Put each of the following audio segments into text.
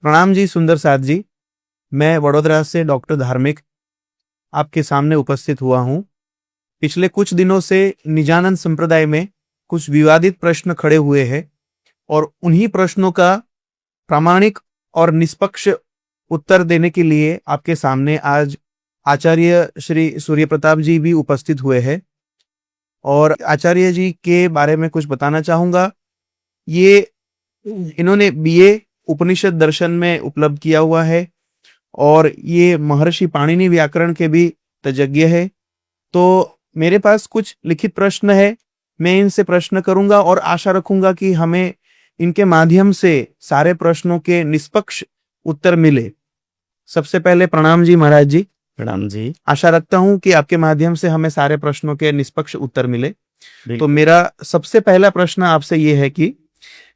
प्रणाम जी सुंदर साथ जी। मैं वडोदरा से डॉक्टर धार्मिक आपके सामने उपस्थित हुआ हूँ। पिछले कुछ दिनों से निजानंद संप्रदाय में कुछ विवादित प्रश्न खड़े हुए हैं और उन्हीं प्रश्नों का प्रामाणिक और निष्पक्ष उत्तर देने के लिए आपके सामने आज आचार्य श्री सूर्य प्रताप जी भी उपस्थित हुए हैं और आचार्य जी के बारे में कुछ बताना चाहूंगा। ये इन्होंने बीए उपनिषद दर्शन में उपलब्ध किया हुआ है और ये महर्षि पाणिनि व्याकरण के भी तज्ञ है। तो मेरे पास कुछ लिखित प्रश्न है, मैं इनसे प्रश्न करूंगा और आशा रखूंगा कि हमें इनके माध्यम से सारे प्रश्नों के निष्पक्ष उत्तर मिले। सबसे पहले प्रणाम जी महाराज जी। प्रणाम जी। आशा रखता हूं कि आपके माध्यम से हमें सारे प्रश्नों के निष्पक्ष उत्तर मिले। तो बिल्कुल। मेरा सबसे पहला प्रश्न आपसे ये है कि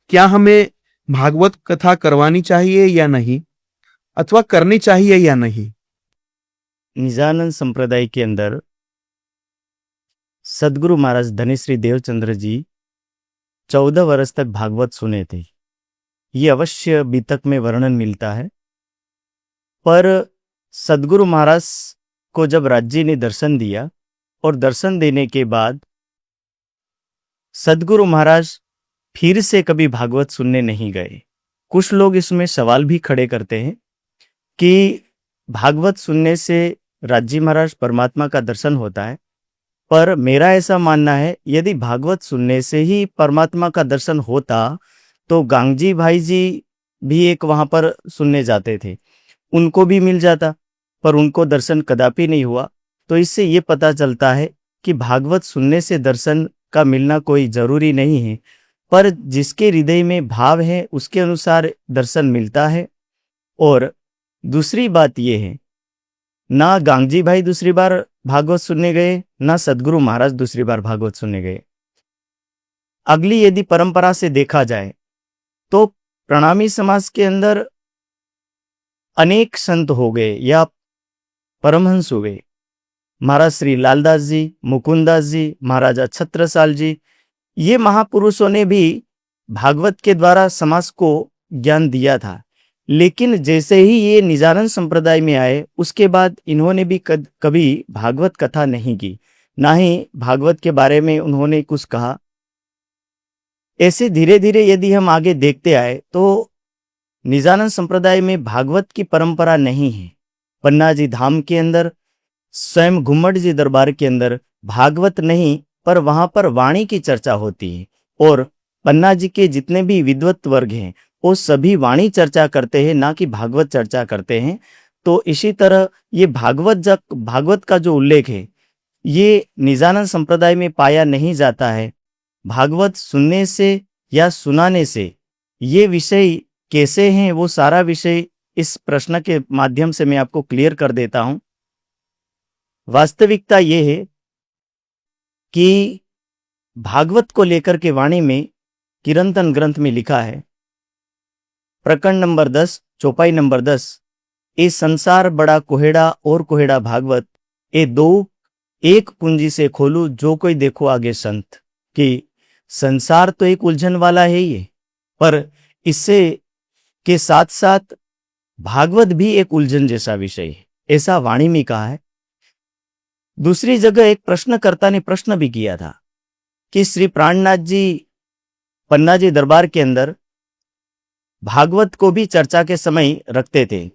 क्या हमें भागवत कथा करवानी चाहिए या नहीं, अथवा करनी चाहिए या नहीं? निजानंद संप्रदाय के अंदर सदगुरु महाराज धनीश्री देवचंद्र जी 14 वर्ष तक भागवत सुने थे। ये अवश्य बीतक में वर्णन मिलता है। पर सदगुरु महाराज को जब राज्य ने दर्शन दिया और दर्शन देने के बाद सदगुरु महाराज फिर से कभी भागवत सुनने नहीं गए। कुछ लोग इसमें सवाल भी खड़े करते हैं कि भागवत सुनने से राज्य महाराज परमात्मा का दर्शन होता है, पर मेरा ऐसा मानना है यदि भागवत सुनने से ही परमात्मा का दर्शन होता तो गांगजी भाई जी भी एक वहां पर सुनने जाते थे, उनको भी मिल जाता, पर उनको दर्शन कदापि नहीं हुआ। तो इससे ये पता चलता है कि भागवत सुनने से दर्शन का मिलना कोई जरूरी नहीं है, पर जिसके हृदय में भाव है उसके अनुसार दर्शन मिलता है। और दूसरी बात यह है, ना गांगजी भाई दूसरी बार भागवत सुनने गए, ना सदगुरु महाराज दूसरी बार भागवत सुनने गए। अगली यदि परंपरा से देखा जाए तो प्रणामी समाज के अंदर अनेक संत हो गए या परमहंस हुए। महाराज श्री लालदास जी, मुकुंदास जी, महाराजा छत्रसाल जी, ये महापुरुषों ने भी भागवत के द्वारा समाज को ज्ञान दिया था। लेकिन जैसे ही ये निजानंद संप्रदाय में आए उसके बाद इन्होंने भी कभी भागवत कथा नहीं की, ना ही भागवत के बारे में उन्होंने कुछ कहा। ऐसे धीरे धीरे यदि हम आगे देखते आए तो निजानंद संप्रदाय में भागवत की परंपरा नहीं है। पन्ना जी धाम के अंदर, स्वयं घुम्मट जी दरबार के अंदर भागवत नहीं, पर वहां पर वाणी की चर्चा होती है और पन्ना जी के जितने भी विद्वत वर्ग हैं वो सभी वाणी चर्चा करते हैं, ना कि भागवत चर्चा करते हैं। तो इसी तरह ये भागवत का जो उल्लेख है ये निजानंद संप्रदाय में पाया नहीं जाता है। भागवत सुनने से या सुनाने से ये विषय कैसे हैं, वो सारा विषय इस प्रश्न के माध्यम से मैं आपको क्लियर कर देता हूं। वास्तविकता ये है कि भागवत को लेकर के वाणी में किरंतन ग्रंथ में लिखा है, प्रकरण नंबर 10, चौपाई नंबर 10, ए संसार बड़ा कोहेड़ा और कोहेड़ा भागवत, ए दो एक पूंजी से खोलू जो कोई देखो आगे संत। कि संसार तो एक उलझन वाला है ही है, पर इससे के साथ साथ भागवत भी एक उलझन जैसा विषय है, ऐसा वाणी में कहा है। दूसरी जगह एक प्रश्नकर्ता ने प्रश्न भी किया था कि श्री प्राणनाथ जी पन्ना जी दरबार के अंदर भागवत को भी चर्चा के समय रखते थे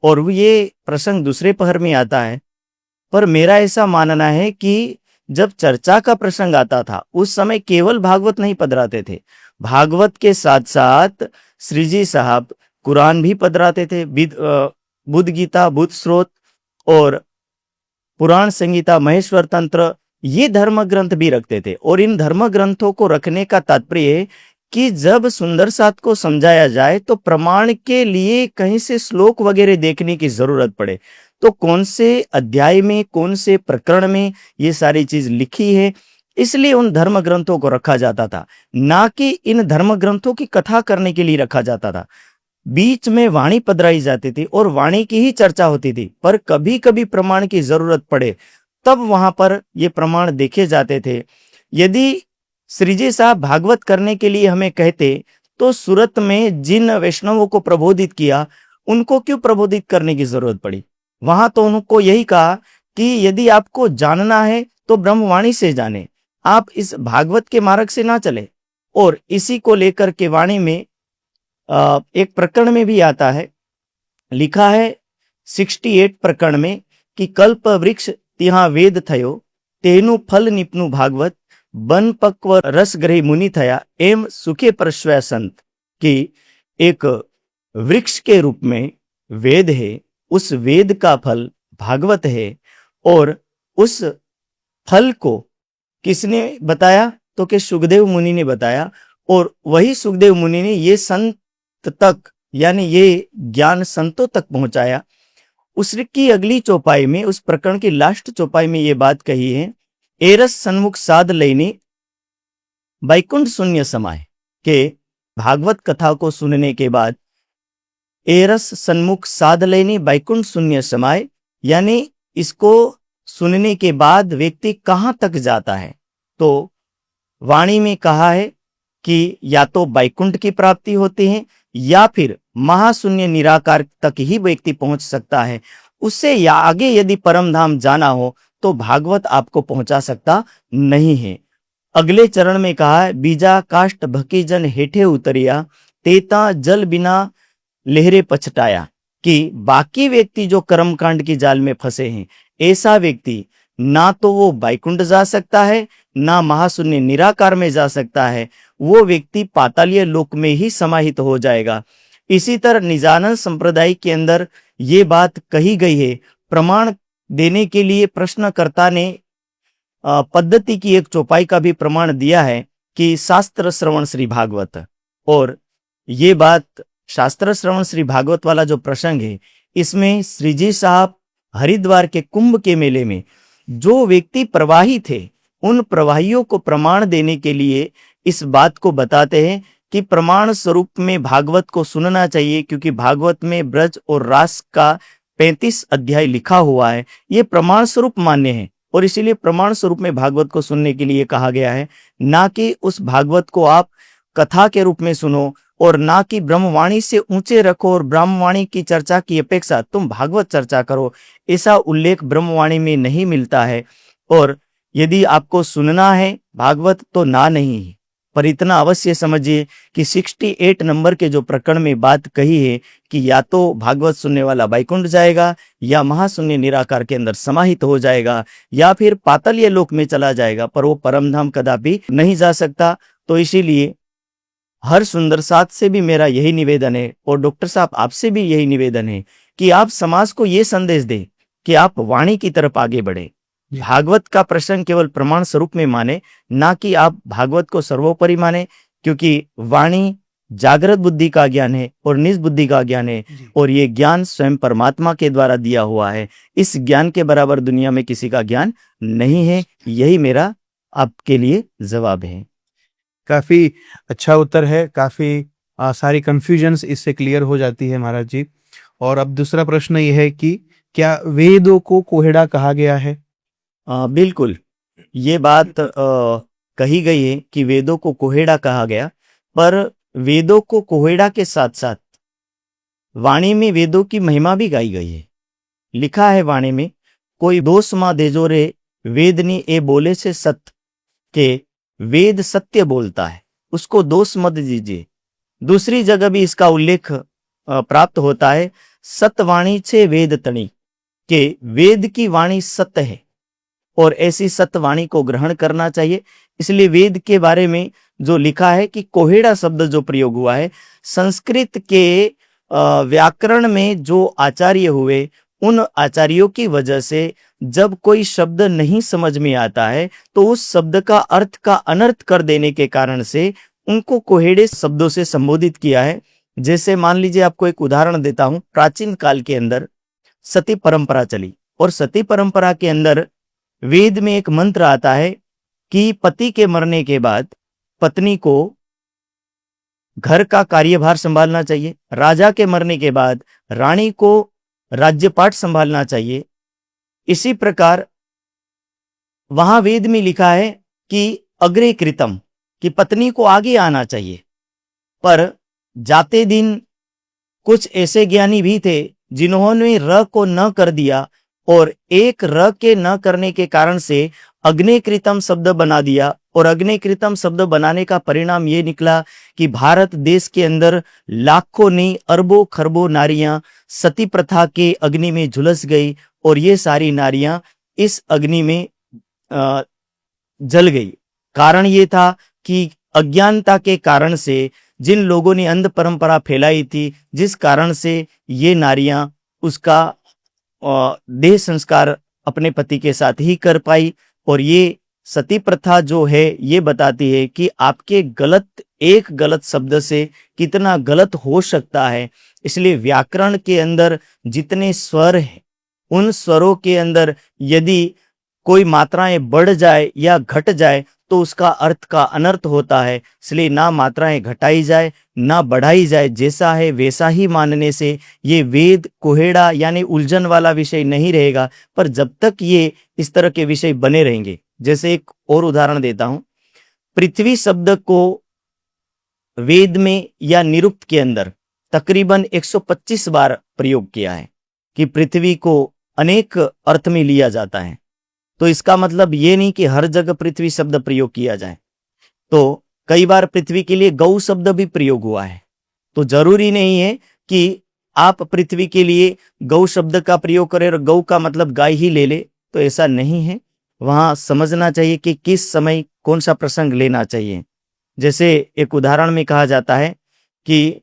और ये प्रसंग दूसरे पहर में आता है। पर मेरा ऐसा मानना है कि जब चर्चा का प्रसंग आता था उस समय केवल भागवत नहीं पधराते थे, भागवत के साथ साथ श्री जी साहब कुरान भी पधराते थे, बुद्ध गीता, बुद्ध स्रोत और पुराण संहिता, महेश्वर तंत्र, ये धर्म ग्रंथ भी रखते थे। और इन धर्म ग्रंथों को रखने का तात्पर्य है कि जब सुंदर साथ को समझाया जाए तो प्रमाण के लिए कहीं से श्लोक वगैरह देखने की जरूरत पड़े तो कौन से अध्याय में, कौन से प्रकरण में ये सारी चीज लिखी है, इसलिए उन धर्म ग्रंथों को रखा जाता था, ना कि इन धर्म ग्रंथों की कथा करने के लिए रखा जाता था। बीच में वाणी पधराई जाती थी और वाणी की ही चर्चा होती थी, पर कभी कभी प्रमाण की जरूरत पड़े तब वहां पर ये प्रमाण देखे जाते थे। यदि श्रीजी साहब भागवत करने के लिए हमें कहते तो सूरत में जिन वैष्णवों को प्रबोधित किया, उनको क्यों प्रबोधित करने की जरूरत पड़ी? वहां तो उनको यही कहा कि यदि आपको जानना है तो ब्रह्मवाणी से जाने, आप इस भागवत के मार्ग से ना चले। और इसी को लेकर के वाणी में एक प्रकरण में भी आता है, लिखा है 68 प्रकरण में कि कल्प वृक्ष तिहा वेद थयो, तेनु फल निपनु भागवत, बन पक्व रस ग्रही मुनि थया, एम सुखे परश्वय संत। कि एक वृक्ष के रूप में वेद है, उस वेद का फल भागवत है, और उस फल को किसने बताया? तो कि सुखदेव मुनि ने बताया, और वही सुखदेव मुनि ने ये संत तक, यानी ये ज्ञान संतों तक पहुंचाया। उसकी अगली चौपाई में, उस प्रकरण की लास्ट चौपाई में ये बात कही है, एरस सन्मुख साध लेनी बैकुंठ शून्य समाय। के भागवत कथा को सुनने के बाद एरस सन्मुख साध लेनी बैकुंठ शून्य समाय, यानी इसको सुनने के बाद व्यक्ति कहां तक जाता है? तो वाणी में कहा है कि या तो बैकुंठ की प्राप्ति होती है, या फिर महाशून्य निराकार तक ही व्यक्ति पहुंच सकता है। उससे या आगे यदि परम धाम जाना हो तो भागवत आपको पहुंचा सकता नहीं है। अगले चरण में कहा है, बीजा काष्ट भकी जन हेठे उतरिया, तेता जल बिना लहरे पछताया। कि बाकी व्यक्ति जो कर्मकांड की जाल में फंसे हैं, ऐसा व्यक्ति ना तो वो बैकुंठ जा सकता है, ना महाशून्य निराकार में जा सकता है, वो व्यक्ति पातालीय लोक में ही समाहित हो जाएगा। इसी तरह निजानंद संप्रदाय के अंदर ये बात कही गई है। प्रमाण देने के लिए प्रश्नकर्ता ने पद्धति की एक चौपाई का भी प्रमाण दिया है कि शास्त्र श्रवण श्री भागवत। और ये बात शास्त्र श्रवण श्री भागवत वाला जो प्रसंग है, इसमें श्रीजी साहब हरिद्वार के कुंभ के मेले में जो व्यक्ति प्रवाही थे, उन प्रवाहियों को प्रमाण देने के लिए इस बात को बताते हैं कि प्रमाण स्वरूप में भागवत को सुनना चाहिए, क्योंकि भागवत में ब्रज और रास का 35 अध्याय लिखा हुआ है। ये प्रमाण स्वरूप मान्य है, और इसीलिए प्रमाण स्वरूप में भागवत को सुनने के लिए कहा गया है। ना कि उस भागवत को आप कथा के रूप में सुनो, और ना कि ब्रह्मवाणी से ऊंचे रखो और ब्रह्मवाणी की चर्चा की अपेक्षा तुम भागवत चर्चा करो। ऐसा उल्लेख ब्रह्मवाणी में नहीं मिलता है। और यदि आपको सुनना है भागवत तो ना नहीं है, पर इतना अवश्य समझिए कि 68 नंबर के जो प्रकरण में बात कही है कि या तो भागवत सुनने वाला बैकुंठ जाएगा, या महाशून्य निराकार के अंदर समाहित हो जाएगा, या फिर पातालीय लोक में चला जाएगा, पर वो परमधाम कदापि नहीं जा सकता। तो इसीलिए हर सुंदर साथ से भी मेरा यही निवेदन है, और डॉक्टर साहब आपसे भी यही निवेदन है कि आप समाज को ये संदेश दें कि आप वाणी की तरफ आगे बढ़े। भागवत का प्रसंग केवल प्रमाण स्वरूप में माने, ना कि आप भागवत को सर्वोपरि माने, क्योंकि वाणी जागृत बुद्धि का ज्ञान है और निज बुद्धि का ज्ञान है, और ये ज्ञान स्वयं परमात्मा के द्वारा दिया हुआ है। इस ज्ञान के बराबर दुनिया में किसी का ज्ञान नहीं है। यही मेरा आपके लिए जवाब है। काफी अच्छा उत्तर है। काफी सारी कंफ्यूजन्स इससे क्लियर हो जाती है महाराज जी। और अब दूसरा प्रश्न यह है कि क्या वेदों को कोहेड़ा कहा गया है? बिल्कुल, ये बात कही गई है कि वेदों को कोहेड़ा कहा गया, पर वेदों को कोहेड़ा के साथ साथ वाणी में वेदों की महिमा भी गाई गई है। लिखा है वाणी में, कोई दोष मा देजो रे वेदनी ए बोले से सत्य, के वेद सत्य बोलता है, उसको दोष मत दीजिए। दूसरी जगह भी इसका उल्लेख प्राप्त होता है, सत्यवाणी से वेद तणी, के वेद की वाणी सत्य है और ऐसी सत्यवाणी को ग्रहण करना चाहिए। इसलिए वेद के बारे में जो लिखा है कि कोहेड़ा शब्द जो प्रयोग हुआ है, संस्कृत के व्याकरण में जो आचार्य हुए, उन आचार्यों की वजह से जब कोई शब्द नहीं समझ में आता है तो उस शब्द का अर्थ का अनर्थ कर देने के कारण से उनको कोहेड़े शब्दों से संबोधित किया है। जैसे मान लीजिए, आपको एक उदाहरण देता हूं। प्राचीन काल के अंदर सती परंपरा चली, और सती परंपरा के अंदर वेद में एक मंत्र आता है कि पति के मरने के बाद पत्नी को घर का कार्यभार संभालना चाहिए, राजा के मरने के बाद रानी को राज्यपाट संभालना चाहिए। इसी प्रकार वहां वेद में लिखा है कि अग्रे कृतम, कि पत्नी को आगे आना चाहिए, पर जाते दिन कुछ ऐसे ज्ञानी भी थे जिन्होंने र को न कर दिया और एक र के न करने के कारण से अग्निकृतम शब्द बना दिया, और अग्निकृतम शब्द बनाने का परिणाम ये निकला कि भारत देश के अंदर लाखों नहीं अरबों खरबों नारियां सती प्रथा के अग्नि में झुलस गई, और ये सारी नारियां इस अग्नि में जल गई। कारण ये था कि अज्ञानता के कारण से जिन लोगों ने अंध परंपरा फैलाई थी, जिस कारण से ये नारियां उसका देह संस्कार अपने पति के साथ ही कर पाई। और ये सती प्रथा जो है ये बताती है कि आपके एक गलत शब्द से कितना गलत हो सकता है। इसलिए व्याकरण के अंदर जितने स्वर हैं उन स्वरों के अंदर यदि कोई मात्राएं बढ़ जाए या घट जाए तो उसका अर्थ का अनर्थ होता है। इसलिए ना मात्राएं घटाई जाए ना बढ़ाई जाए, जैसा है वैसा ही मानने से ये वेद कोहेड़ा यानी उलझन वाला विषय नहीं रहेगा। पर जब तक ये इस तरह के विषय बने रहेंगे, जैसे एक और उदाहरण देता हूं, पृथ्वी शब्द को वेद में या निरुक्त के अंदर तकरीबन 125 बार प्रयोग किया है कि पृथ्वी को अनेक अर्थ में लिया जाता है। तो इसका मतलब ये नहीं कि हर जगह पृथ्वी शब्द प्रयोग किया जाए। तो कई बार पृथ्वी के लिए गौ शब्द भी प्रयोग हुआ है। तो जरूरी नहीं है कि आप पृथ्वी के लिए गौ शब्द का प्रयोग करें और गौ का मतलब गाय ही ले ले, तो ऐसा नहीं है। वहां समझना चाहिए कि किस समय कौन सा प्रसंग लेना चाहिए। जैसे एक उदाहरण में कहा जाता है कि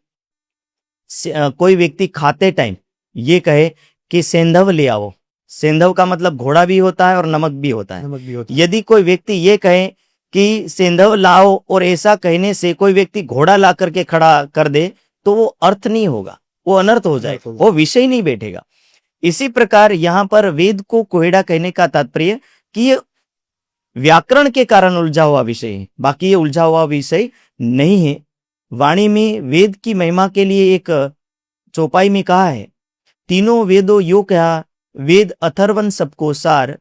कोई व्यक्ति खाते टाइम ये कहे कि सेंधव ले आओ। सेंधव का मतलब घोड़ा भी होता है और नमक भी होता है। यदि कोई व्यक्ति ये कहे कि सेंधव लाओ और ऐसा कहने से कोई व्यक्ति घोड़ा ला करके खड़ा कर दे तो वो अर्थ नहीं होगा, वो अनर्थ हो जाएगा, वो विषय नहीं बैठेगा। इसी प्रकार यहाँ पर वेद को कोहेड़ा कहने का तात्पर्य कि ये व्याकरण के कारण उलझा हुआ विषय है, बाकी ये उलझा हुआ विषय नहीं है। वाणी में वेद की महिमा के लिए एक चौपाई में कहा है, तीनों वेदों यो कहा वेद अथर्वन सबको सार,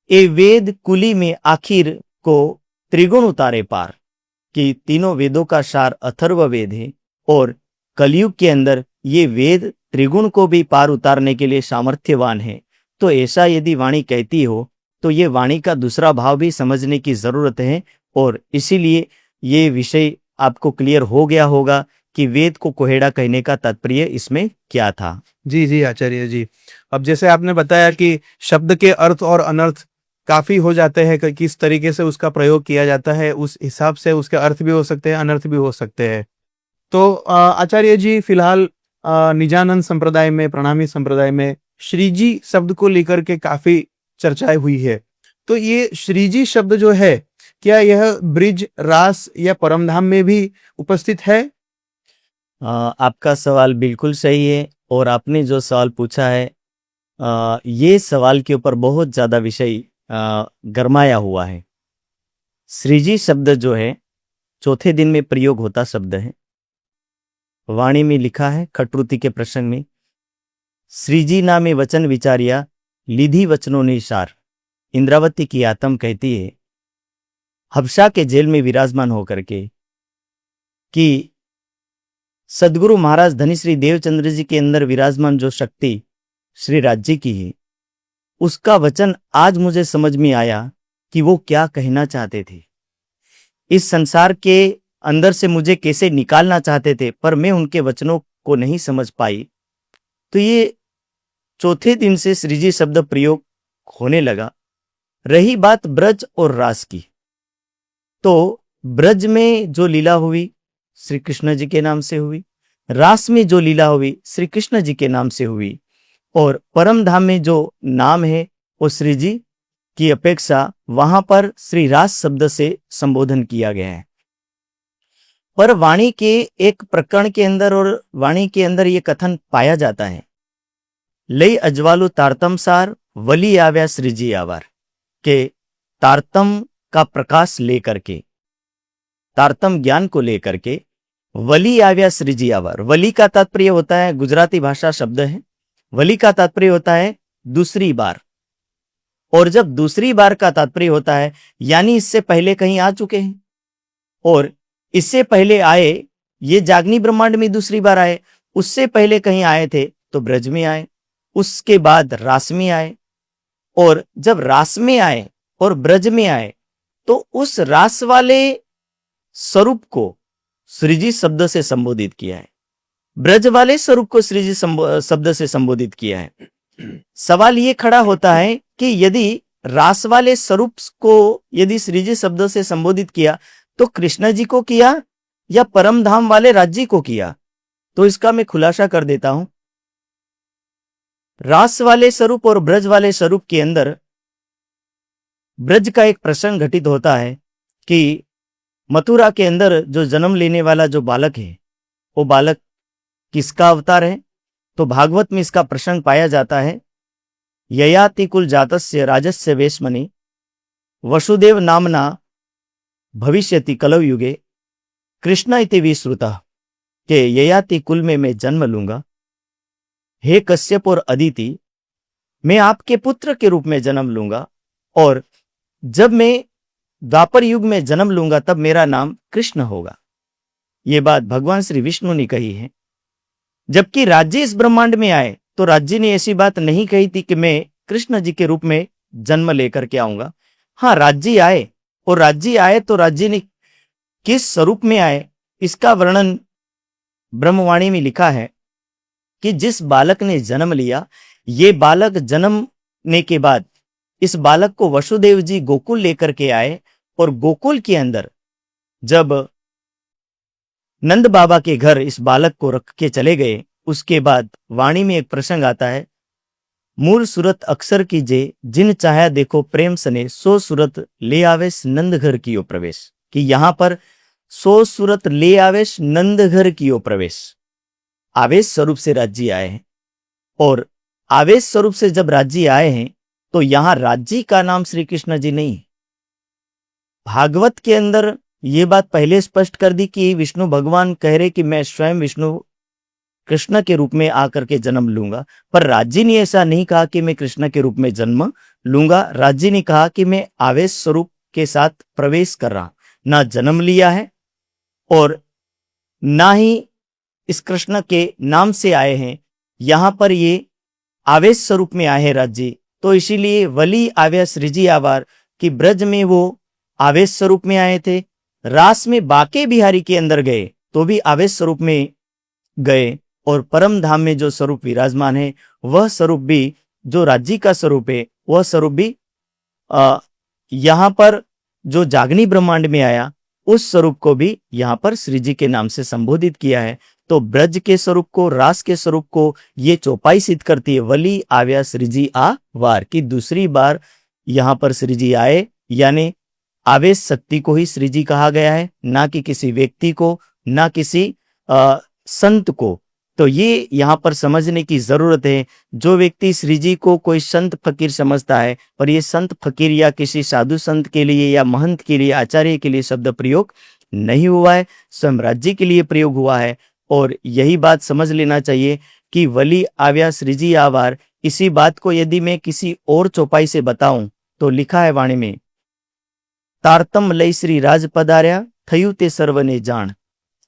ए वेद कुली में आखिर को त्रिगुण उतारे पार। कि तीनों वेदों का सार अथर्व वेद है और कलयुग के अंदर ये वेद त्रिगुण को भी पार उतारने के लिए सामर्थ्यवान है। तो ऐसा यदि वाणी कहती हो तो ये वाणी का दूसरा भाव भी समझने की जरूरत है, और इसीलिए ये विषय आपको क्लियर हो गया होगा कि वेद को कोहेड़ा कहने का तात्पर्य इसमें क्या था। जी जी आचार्य जी, अब जैसे आपने बताया कि शब्द के अर्थ और अनर्थ काफी हो जाते हैं, कि किस तरीके से उसका प्रयोग किया जाता है उस हिसाब से उसके अर्थ भी हो सकते हैं, अनर्थ भी हो सकते हैं। तो आचार्य जी फिलहाल निजानंद संप्रदाय में, प्रणामी संप्रदाय में श्रीजी शब्द को लेकर के काफी चर्चाएं हुई है। तो ये श्रीजी शब्द जो है, क्या यह ब्रिज, रास या परमधाम में भी उपस्थित है? आपका सवाल बिल्कुल सही है, और आपने जो सवाल पूछा है ये सवाल के ऊपर बहुत ज्यादा विषय गरमाया हुआ है। श्रीजी शब्द जो है चौथे दिन में प्रयोग होता शब्द है। वाणी में लिखा है खटरुति के प्रसंग में, श्रीजी नामे वचन विचारिया लिधि वचनों ने सार। इंद्रावती की आत्म कहती है हबशा के जेल में विराजमान होकर के कि सदगुरु महाराज धनीश्री देवचंद्र जी के अंदर विराजमान जो शक्ति श्री राज जी की है, उसका वचन आज मुझे समझ में आया कि वो क्या कहना चाहते थे, इस संसार के अंदर से मुझे कैसे निकालना चाहते थे, पर मैं उनके वचनों को नहीं समझ पाई। तो ये चौथे दिन से श्रीजी शब्द प्रयोग होने लगा। रही बात ब्रज और रास की, तो ब्रज में जो लीला हुई श्री कृष्ण जी के नाम से हुई, रास में जो लीला हुई श्री कृष्ण जी के नाम से हुई, और परम धाम में जो नाम है वो श्री जी की अपेक्षा वहां पर श्री रास शब्द से संबोधन किया गया है। पर वाणी के एक प्रकरण के अंदर और वाणी के अंदर ये कथन पाया जाता है, लई अजवालु तारतम सार वली आव्या श्रीजी आवार, के तारतम का प्रकाश लेकर के, तारतम ज्ञान को लेकर के वली आव्या श्रीजी आवार। वली का तात्पर्य होता है, गुजराती भाषा शब्द है, वली का तात्पर्य होता है दूसरी बार, और जब दूसरी बार का तात्पर्य होता है यानी इससे पहले कहीं आ चुके हैं, और इससे पहले आए ये जागनी ब्रह्मांड में दूसरी बार आए। उससे पहले कहीं आए थे तो ब्रज में आए, उसके बाद रास में आए, और जब रास में आए और ब्रज में आए तो उस रास वाले स्वरूप को श्रीजी शब्द से संबोधित किया है, ब्रज वाले स्वरूप को श्रीजी शब्द से संबोधित किया है। सवाल ये खड़ा होता है कि यदि रास वाले स्वरूप को यदि श्रीजी शब्द से संबोधित किया तो कृष्ण जी को किया या परम धाम वाले राज्य को किया? तो इसका मैं खुलासा कर देता हूं। रास वाले स्वरूप और ब्रज वाले स्वरूप के अंदर ब्रज का एक प्रसंग घटित होता है कि मथुरा के अंदर जो जन्म लेने वाला जो बालक है वो बालक किसका अवतार है? तो भागवत में इसका प्रसंग पाया जाता है। ययाति कुल जातस्य राजस्य वेश्मनि वसुदेव नामना भविष्यति कलौ युगे कृष्ण इति विश्रुतः के ययाति कुल में मैं जन्म लूंगा। हे कश्यप और अदिति, मैं आपके पुत्र के रूप में जन्म लूंगा, और जब मैं द्वापर युग में जन्म लूंगा तब मेरा नाम कृष्ण होगा। ये बात भगवान श्री विष्णु ने कही है। जबकि राज्य इस ब्रह्मांड में आए तो राज्य ने ऐसी बात नहीं कही थी कि मैं कृष्ण जी के रूप में जन्म लेकर के आऊंगा। हाँ, राज्य आए, और राज्य आए तो राज्य ने किस स्वरूप में आए इसका वर्णन ब्रह्मवाणी में लिखा है कि जिस बालक ने जन्म लिया, ये बालक जन्मने के बाद इस बालक को वसुदेव जी गोकुल लेकर के आए, और गोकुल के अंदर जब नंद बाबा के घर इस बालक को रख के चले गए, उसके बाद वाणी में एक प्रसंग आता है, मूल सूरत अक्सर कीजे जिन चाहे देखो प्रेम सने सो सूरत ले आवेश नंद घर कियो प्रवेश। कि यहां पर सो सूरत ले आवेश नंद घर कियो प्रवेश, आवेश स्वरूप से राज्य आए हैं, और आवेश स्वरूप से जब राज्य आए हैं तो यहां राज्य का नाम श्री कृष्ण जी नहीं है। भागवत के अंदर ये बात पहले स्पष्ट कर दी कि विष्णु भगवान कह रहे कि मैं स्वयं विष्णु कृष्ण के रूप में आकर के जन्म लूंगा, पर राज्य ने ऐसा नहीं कहा कि मैं कृष्ण के रूप में जन्म लूंगा। राज्य ने कहा कि मैं आवेश स्वरूप के साथ प्रवेश कर रहा, ना जन्म लिया है और ना ही इस कृष्ण के नाम से आए हैं। यहां पर ये आवेश स्वरूप में आए हैं राज्य, तो इसीलिए वली आव्या सृजी आवार कि ब्रज में वो आवेश स्वरूप में आए थे, रास में बाके बिहारी के अंदर गए तो भी आवेश स्वरूप में गए, और परम धाम में जो स्वरूप विराजमान है वह स्वरूप भी जो राज्य का स्वरूप है वह स्वरूप भी यहां पर जो जागनी ब्रह्मांड में आया उस स्वरूप को भी यहां पर श्री जी के नाम से संबोधित किया है। तो ब्रज के स्वरूप को, रास के स्वरूप को ये चौपाई सिद्ध करती है, वली आव्या श्री जी आ वार की दूसरी बार यहां पर श्री जी आए, यानी आवेश शक्ति को ही श्री जी कहा गया है, ना कि किसी व्यक्ति को, ना किसी संत को। तो ये यहाँ पर समझने की जरूरत है। जो व्यक्ति श्री जी को कोई संत फकीर समझता है, पर ये संत फकीर या किसी साधु संत के लिए या महंत के लिए, आचार्य के लिए शब्द प्रयोग नहीं हुआ है, स्वयं राज्य के लिए प्रयोग हुआ है। और यही बात समझ लेना चाहिए कि वली आव्या श्री जी आवार, इसी बात को यदि मैं किसी और चौपाई से बताऊं तो लिखा है वाणी में, तारतम लय श्री राज पधार्या थयु ते सर्वने जान,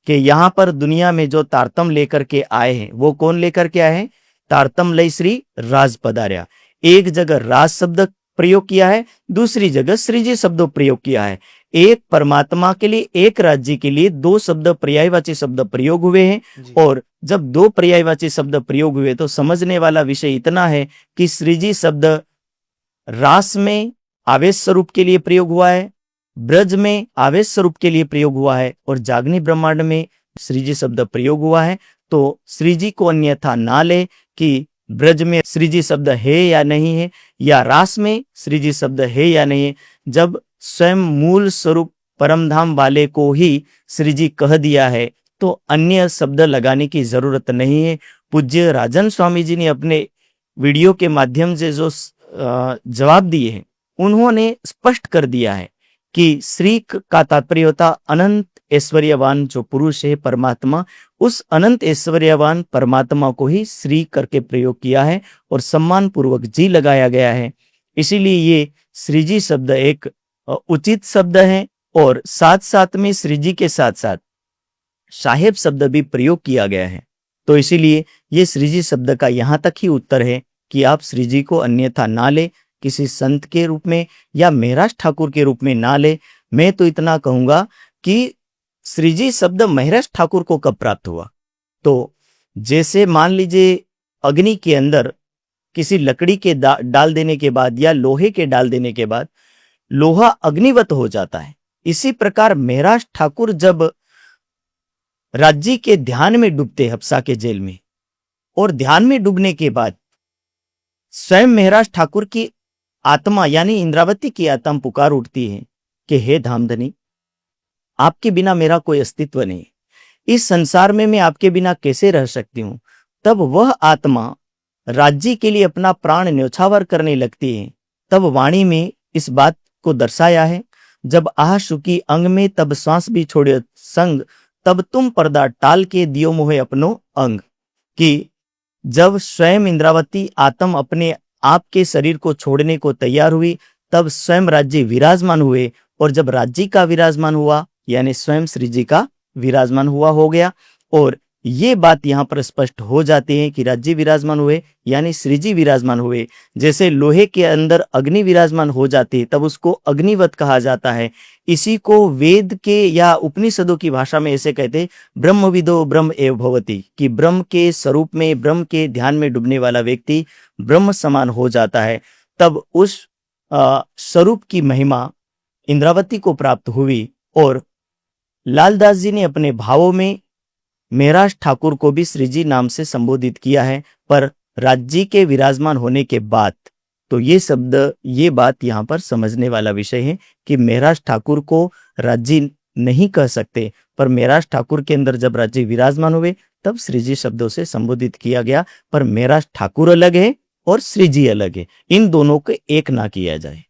कि यहां पर दुनिया में जो तारतम लेकर के आए हैं वो कौन लेकर के आए हैं? तारतम लय श्री राज पधार्या। एक जगह राज शब्द प्रयोग किया है, दूसरी जगह श्री जी शब्द प्रयोग किया है। एक परमात्मा के लिए, एक राज्य के लिए दो शब्द पर्यायवाची शब्द प्रयोग हुए हैं। और जब दो पर्यायवाची शब्द प्रयोग हुए तो समझने वाला विषय इतना है कि श्री जी शब्द रास में आवेश स्वरूप के लिए प्रयोग हुआ है, ब्रज में आवेश स्वरूप के लिए प्रयोग हुआ है, और जागनी ब्रह्मांड में श्री जी शब्द प्रयोग हुआ है। तो श्री जी को अन्यथा ना ले कि ब्रज में श्री जी शब्द है या नहीं है, या रास में श्री जी शब्द है या नहीं है। जब स्वयं मूल स्वरूप परमधाम वाले को ही श्री जी कह दिया है तो अन्य शब्द लगाने की जरूरत नहीं है। पूज्य राजन स्वामी जी ने अपने वीडियो के माध्यम से जो जवाब दिए हैं उन्होंने स्पष्ट कर दिया है कि श्री का तात्पर्य होता अनंत ऐश्वर्यवान जो पुरुष है परमात्मा, उस अनंत ऐश्वर्यवान परमात्मा को ही श्री करके प्रयोग किया है और सम्मान पूर्वक जी लगाया गया है। इसीलिए ये श्री जी शब्द एक उचित शब्द है। और साथ साथ में श्री जी के साथ साथ साहेब शब्द भी प्रयोग किया गया है। तो इसीलिए ये श्री जी शब्द का यहाँ तक ही उत्तर है कि आप श्री जी को अन्यथा ना ले, किसी संत के रूप में या महराज ठाकुर के रूप में ना ले। मैं तो इतना कहूंगा कि श्री जी शब्द महराज ठाकुर को कब प्राप्त हुआ? तो जैसे मान लीजिए अग्नि के अंदर किसी लकड़ी के डाल देने के बाद या लोहे के डाल देने के बाद लोहा अग्निवत हो जाता है, इसी प्रकार महराज ठाकुर जब राज्य के ध्यान में डूबते हफ्सा के जेल में, और ध्यान में डूबने के बाद स्वयं महराज ठाकुर की आत्मा यानी इंद्रावती की आत्मा पुकार उठती है कि हे धामधनी, आपके बिना मेरा कोई अस्तित्व नहीं, इस संसार में मैं आपके बिना कैसे रह सकती हूं। तब वह आत्मा राज्य के लिए अपना प्राण न्यौछावर करने लगती है। तब वाणी में इस बात को दर्शाया है, जब आह शुकी अंग में तब सांस भी छोड़े संग, तब तुम पर्दा टाल के दियो मोहे अपनो अंग। कि जब स्वयं इंद्रावती आत्म अपने आप के शरीर को छोड़ने को तैयार हुई, तब स्वयं राज्य विराजमान हुए, और जब राज्य का विराजमान हुआ यानी स्वयं श्री जी का विराजमान हुआ हो गया। और ये बात यहाँ पर स्पष्ट हो जाती है कि राज्य विराजमान हुए यानी श्री जी विराजमान हुए। जैसे लोहे के अंदर अग्नि विराजमान हो जाती है तब उसको अग्निवत कहा जाता है। इसी को वेद के या उपनिषदों की भाषा में ऐसे कहते, ब्रह्मविदो ब्रह्म एव भवति, कि ब्रह्म के स्वरूप में, ब्रह्म के ध्यान में डूबने वाला व्यक्ति ब्रह्म समान हो जाता है। तब उस स्वरूप की महिमा इंद्रावती को प्राप्त हुई, और लालदास जी ने अपने भावों में महराज ठाकुर को भी श्री जी नाम से संबोधित किया है। पर राज्य के विराजमान होने के बाद तो ये शब्द, ये बात यहाँ पर समझने वाला विषय है कि महराज ठाकुर को राज्य नहीं कह सकते, पर महराज ठाकुर के अंदर जब राज्य विराजमान हुए तब श्री जी शब्दों से संबोधित किया गया। पर महराज ठाकुर अलग है और श्री जी अलग है, इन दोनों को एक ना किया जाए।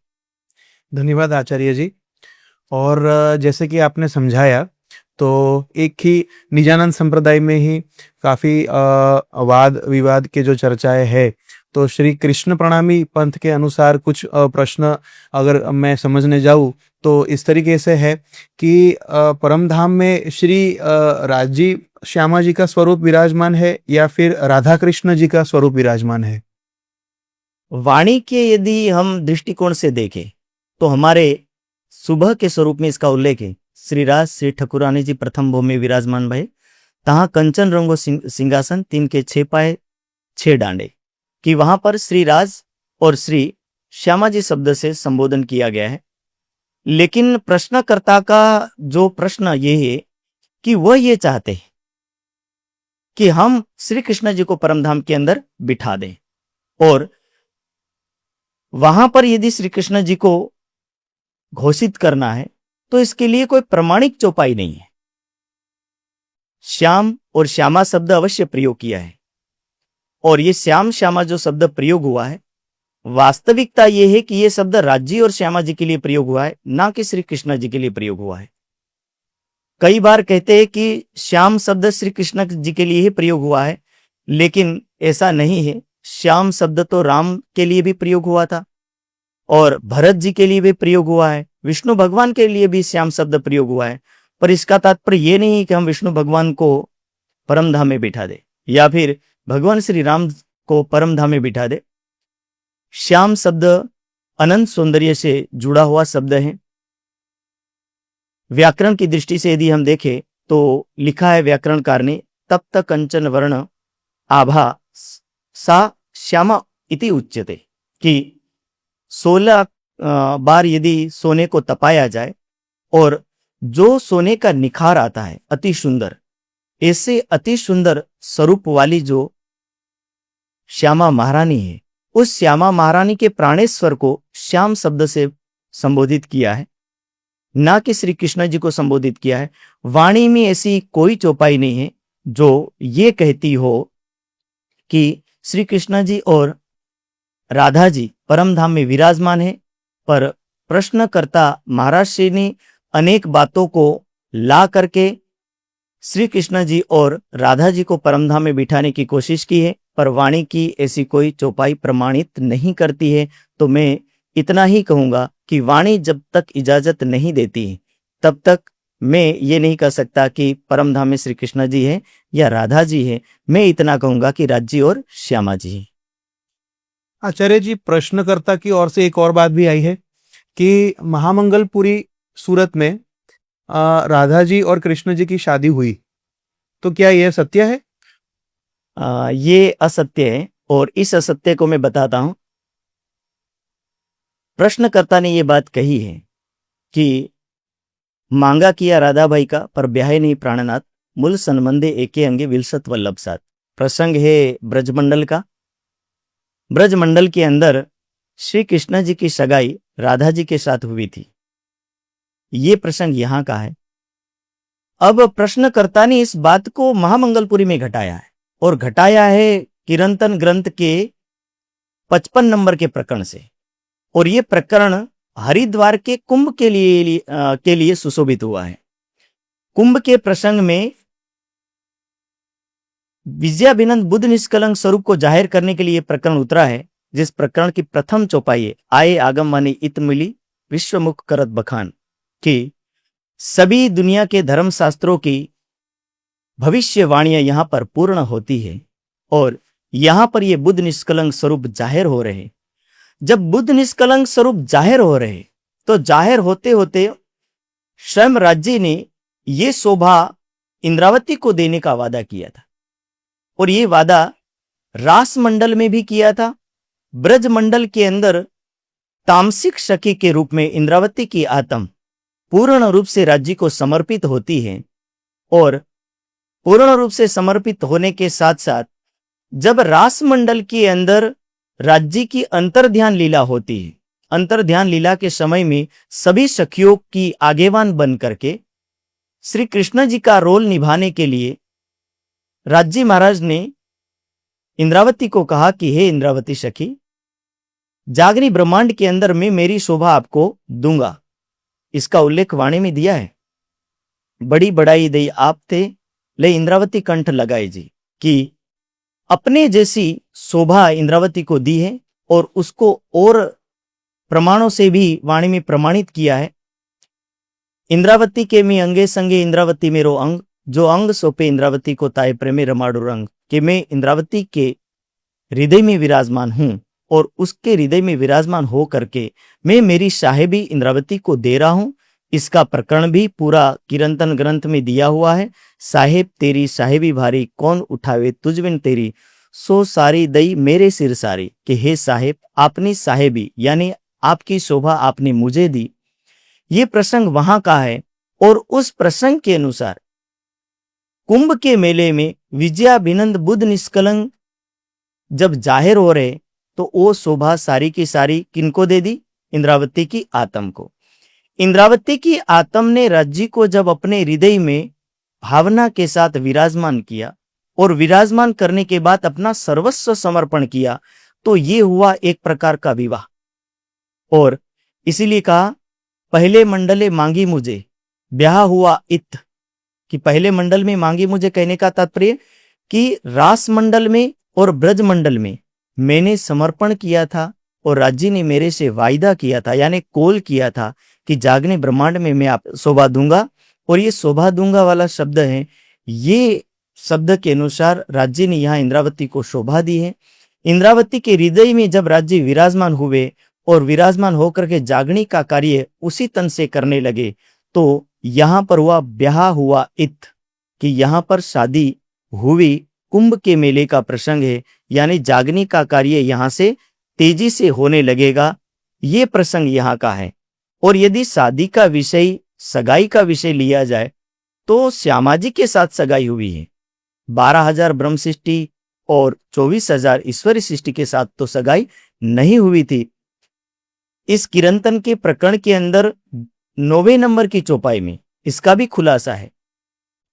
धन्यवाद आचार्य जी। और जैसे कि आपने समझाया, तो एक ही निजानंद संप्रदाय में ही काफी वाद विवाद के जो चर्चाएं है, तो श्री कृष्ण प्रणामी पंथ के अनुसार कुछ प्रश्न अगर मैं समझने जाऊं तो इस तरीके से है कि परम धाम में श्री राजी श्यामा जी का स्वरूप विराजमान है या फिर राधा कृष्ण जी का स्वरूप विराजमान है? वाणी के यदि हम दृष्टिकोण से देखें तो हमारे सुबह के स्वरूप में इसका उल्लेख है। श्री राज श्री ठकुरानी जी प्रथम भूमि विराजमान भय, तहां कंचन रंगो सिंहासन, 3 के 6 पाए 6 डांडे, कि वहां पर श्री राज और श्री श्यामा जी शब्द से संबोधन किया गया है। लेकिन प्रश्नकर्ता का जो प्रश्न ये है कि वह ये चाहते हैं कि हम श्री कृष्ण जी को परमधाम के अंदर बिठा दें, और वहां पर यदि श्री कृष्ण जी को घोषित करना है तो इसके लिए कोई प्रमाणिक चौपाई नहीं है। श्याम और श्यामा शब्द अवश्य प्रयोग किया है, और ये श्याम श्यामा जो शब्द प्रयोग हुआ है, वास्तविकता यह है कि यह शब्द राज्य और श्यामा जी के लिए प्रयोग हुआ है, ना कि श्री कृष्ण जी के लिए प्रयोग हुआ है। कई बार कहते हैं कि श्याम शब्द श्री कृष्ण जी के लिए ही प्रयोग हुआ है, लेकिन ऐसा नहीं है। श्याम शब्द तो राम के लिए भी प्रयोग हुआ था, और भरत जी के लिए भी प्रयोग हुआ है, विष्णु भगवान के लिए भी श्याम शब्द प्रयोग हुआ है। पर इसका तात्पर्य यह नहीं है कि हम विष्णु भगवान को परमधाम में बिठा दे या फिर भगवान श्री राम को परमधाम में बिठा दे। श्याम शब्द अनंत सौंदर्य से जुड़ा हुआ शब्द है। व्याकरण की दृष्टि से यदि हम देखें तो लिखा है व्याकरणकार ने, तप्त कंचन वर्ण आभा सा श्यामा इति उच्यते, कि 16 बार यदि सोने को तपाया जाए और जो सोने का निखार आता है अति सुंदर, ऐसे अति सुंदर स्वरूप वाली जो श्यामा महारानी है, उस श्यामा महारानी के प्राणेश्वर को श्याम शब्द से संबोधित किया है, ना कि श्री कृष्ण जी को संबोधित किया है। वाणी में ऐसी कोई चौपाई नहीं है जो ये कहती हो कि श्री कृष्ण जी और राधा जी परमधाम में विराजमान है। पर प्रश्नकर्ता महाराज श्री ने अनेक बातों को ला करके श्री कृष्ण जी और राधा जी को परमधाम में बिठाने की कोशिश की है, पर वाणी की ऐसी कोई चौपाई प्रमाणित नहीं करती है। तो मैं इतना ही कहूंगा कि वाणी जब तक इजाजत नहीं देती तब तक मैं ये नहीं कह सकता कि परम धाम में श्री कृष्ण जी है या राधा जी है, मैं इतना कहूंगा कि राजी और श्यामा जी है। आचार्य जी, प्रश्नकर्ता की ओर से एक और बात भी आई है कि महामंगलपुरी सूरत में राधा जी और कृष्ण जी की शादी हुई, तो क्या यह सत्य है? ये असत्य है और इस असत्य को मैं बताता हूं। प्रश्नकर्ता ने ये बात कही है कि मांगा किया राधा भाई का पर ब्याहे नहीं प्राणनाथ, मूल संबंधे एके अंगे विलसत वल्लभ साथ। प्रसंग है ब्रजमंडल का। ब्रजमंडल के अंदर श्री कृष्ण जी की सगाई राधा जी के साथ हुई थी। ये प्रसंग यहां का है। अब प्रश्नकर्ता ने इस बात को महामंगलपुरी में घटाया है और घटाया है किरंतन ग्रंथ के 55 नंबर के प्रकरण से। और ये प्रकरण हरिद्वार के कुंभ के लिए सुशोभित हुआ है। कुंभ के प्रसंग में विजयाभिनंद बुद्ध निष्कलंक स्वरूप को जाहिर करने के लिए प्रकरण उतरा है, जिस प्रकरण की प्रथम चौपाई है आए आगम माने इत मिली विश्वमुख करत बखान, कि सभी दुनिया के धर्म शास्त्रों की भविष्यवाणियां यहां पर पूर्ण होती है और यहां पर ये बुद्ध निष्कलंक स्वरूप जाहिर हो रहे। जब बुद्ध निष्कलंक स्वरूप जाहिर हो रहे तो जाहिर होते होते स्वयं राज्य ने ये शोभा इंद्रावती को देने का वादा किया था और ये वादा रास मंडल में भी किया था। ब्रज मंडल के अंदर तामसिक सखी के रूप में इंद्रावती की आत्म पूर्ण रूप से राज्य को समर्पित होती है और पूर्ण रूप से समर्पित होने के साथ साथ जब रास मंडल के अंदर राज्य की अंतर्ध्यान लीला होती है, अंतर्ध्यान लीला के समय में सभी सखियों की आगेवान बन करके श्री कृष्ण जी का रोल निभाने के लिए राज्य महाराज ने इंद्रावती को कहा कि हे इंद्रावती सखी, जागनी ब्रह्मांड के अंदर में मेरी शोभा आपको दूंगा। इसका उल्लेख वाणी में दिया है। बड़ी बड़ाई दई आप थे ले इंद्रावती कंठ लगाए जी, कि अपने जैसी शोभा इंद्रावती को दी है और उसको और प्रमाणों से भी वाणी में प्रमाणित किया है। इंद्रावती के मी अंगे संगे इंद्रावती मेरो अंग, जो अंग सौंपे इंद्रावती को ताए प्रेमे रमाडो रंग, कि मैं इंद्रावती के हृदय में विराजमान हूं और उसके हृदय में विराजमान हो करके मैं मेरी साहेबी इंद्रावती को दे रहा हूं। इसका प्रकरण भी पूरा किरंतन ग्रंथ में दिया हुआ है। साहेब तेरी साहेबी भारी, कौन उठावे तुझ बिन तेरी, सो सारी दई मेरे सिर सारी, कि हे साहेब, आपनी साहेबी यानी आपकी शोभा आपने मुझे दी। ये प्रसंग वहां का है और उस प्रसंग के अनुसार कुंभ के मेले में विजयाभिनंद बुद्ध निष्कलंक जब जाहिर हो रहे तो वो शोभा सारी की सारी किनको दे दी? इंद्रावती की आत्म को। इंद्रावती की आत्म ने राज्य को जब अपने हृदय में भावना के साथ विराजमान किया और विराजमान करने के बाद अपना सर्वस्व समर्पण किया, तो ये हुआ एक प्रकार का विवाह। और इसीलिए कहा पहले मंडले मांगी मुझे ब्याह हुआ इत, कि पहले मंडल में मांगी मुझे कहने का तात्पर्य कि रास मंडल में और ब्रज मंडल में मैंने समर्पण किया था और राज्य ने मेरे से वायदा किया था, यानी कॉल किया था कि जागने ब्रह्मांड में मैं आप शोभा दूंगा। और ये शोभा दूंगा वाला शब्द है, ये शब्द के अनुसार राज्य ने यहाँ इंद्रावती को शोभा दी है। इंद्रावती के हृदय में जब राज्य विराजमान हुए और विराजमान होकर के जागने का कार्य उसी तन से करने लगे, तो यहां पर हुआ ब्याह हुआ इत, कि यहां पर शादी हुई। कुंभ के मेले का प्रसंग है, यानी जागने का कार्य यहां से तेजी से होने लगेगा। ये प्रसंग यहां का है। और यदि शादी का विषय, सगाई का विषय लिया जाए तो श्यामा जी के साथ सगाई हुई है। 12,000 ब्रह्म सृष्टि और 24,000 ईश्वरी सृष्टि के साथ तो सगाई नहीं हुई थी। इस किरंतन के प्रकरण के अंदर 9वें नंबर की चौपाई में इसका भी खुलासा है।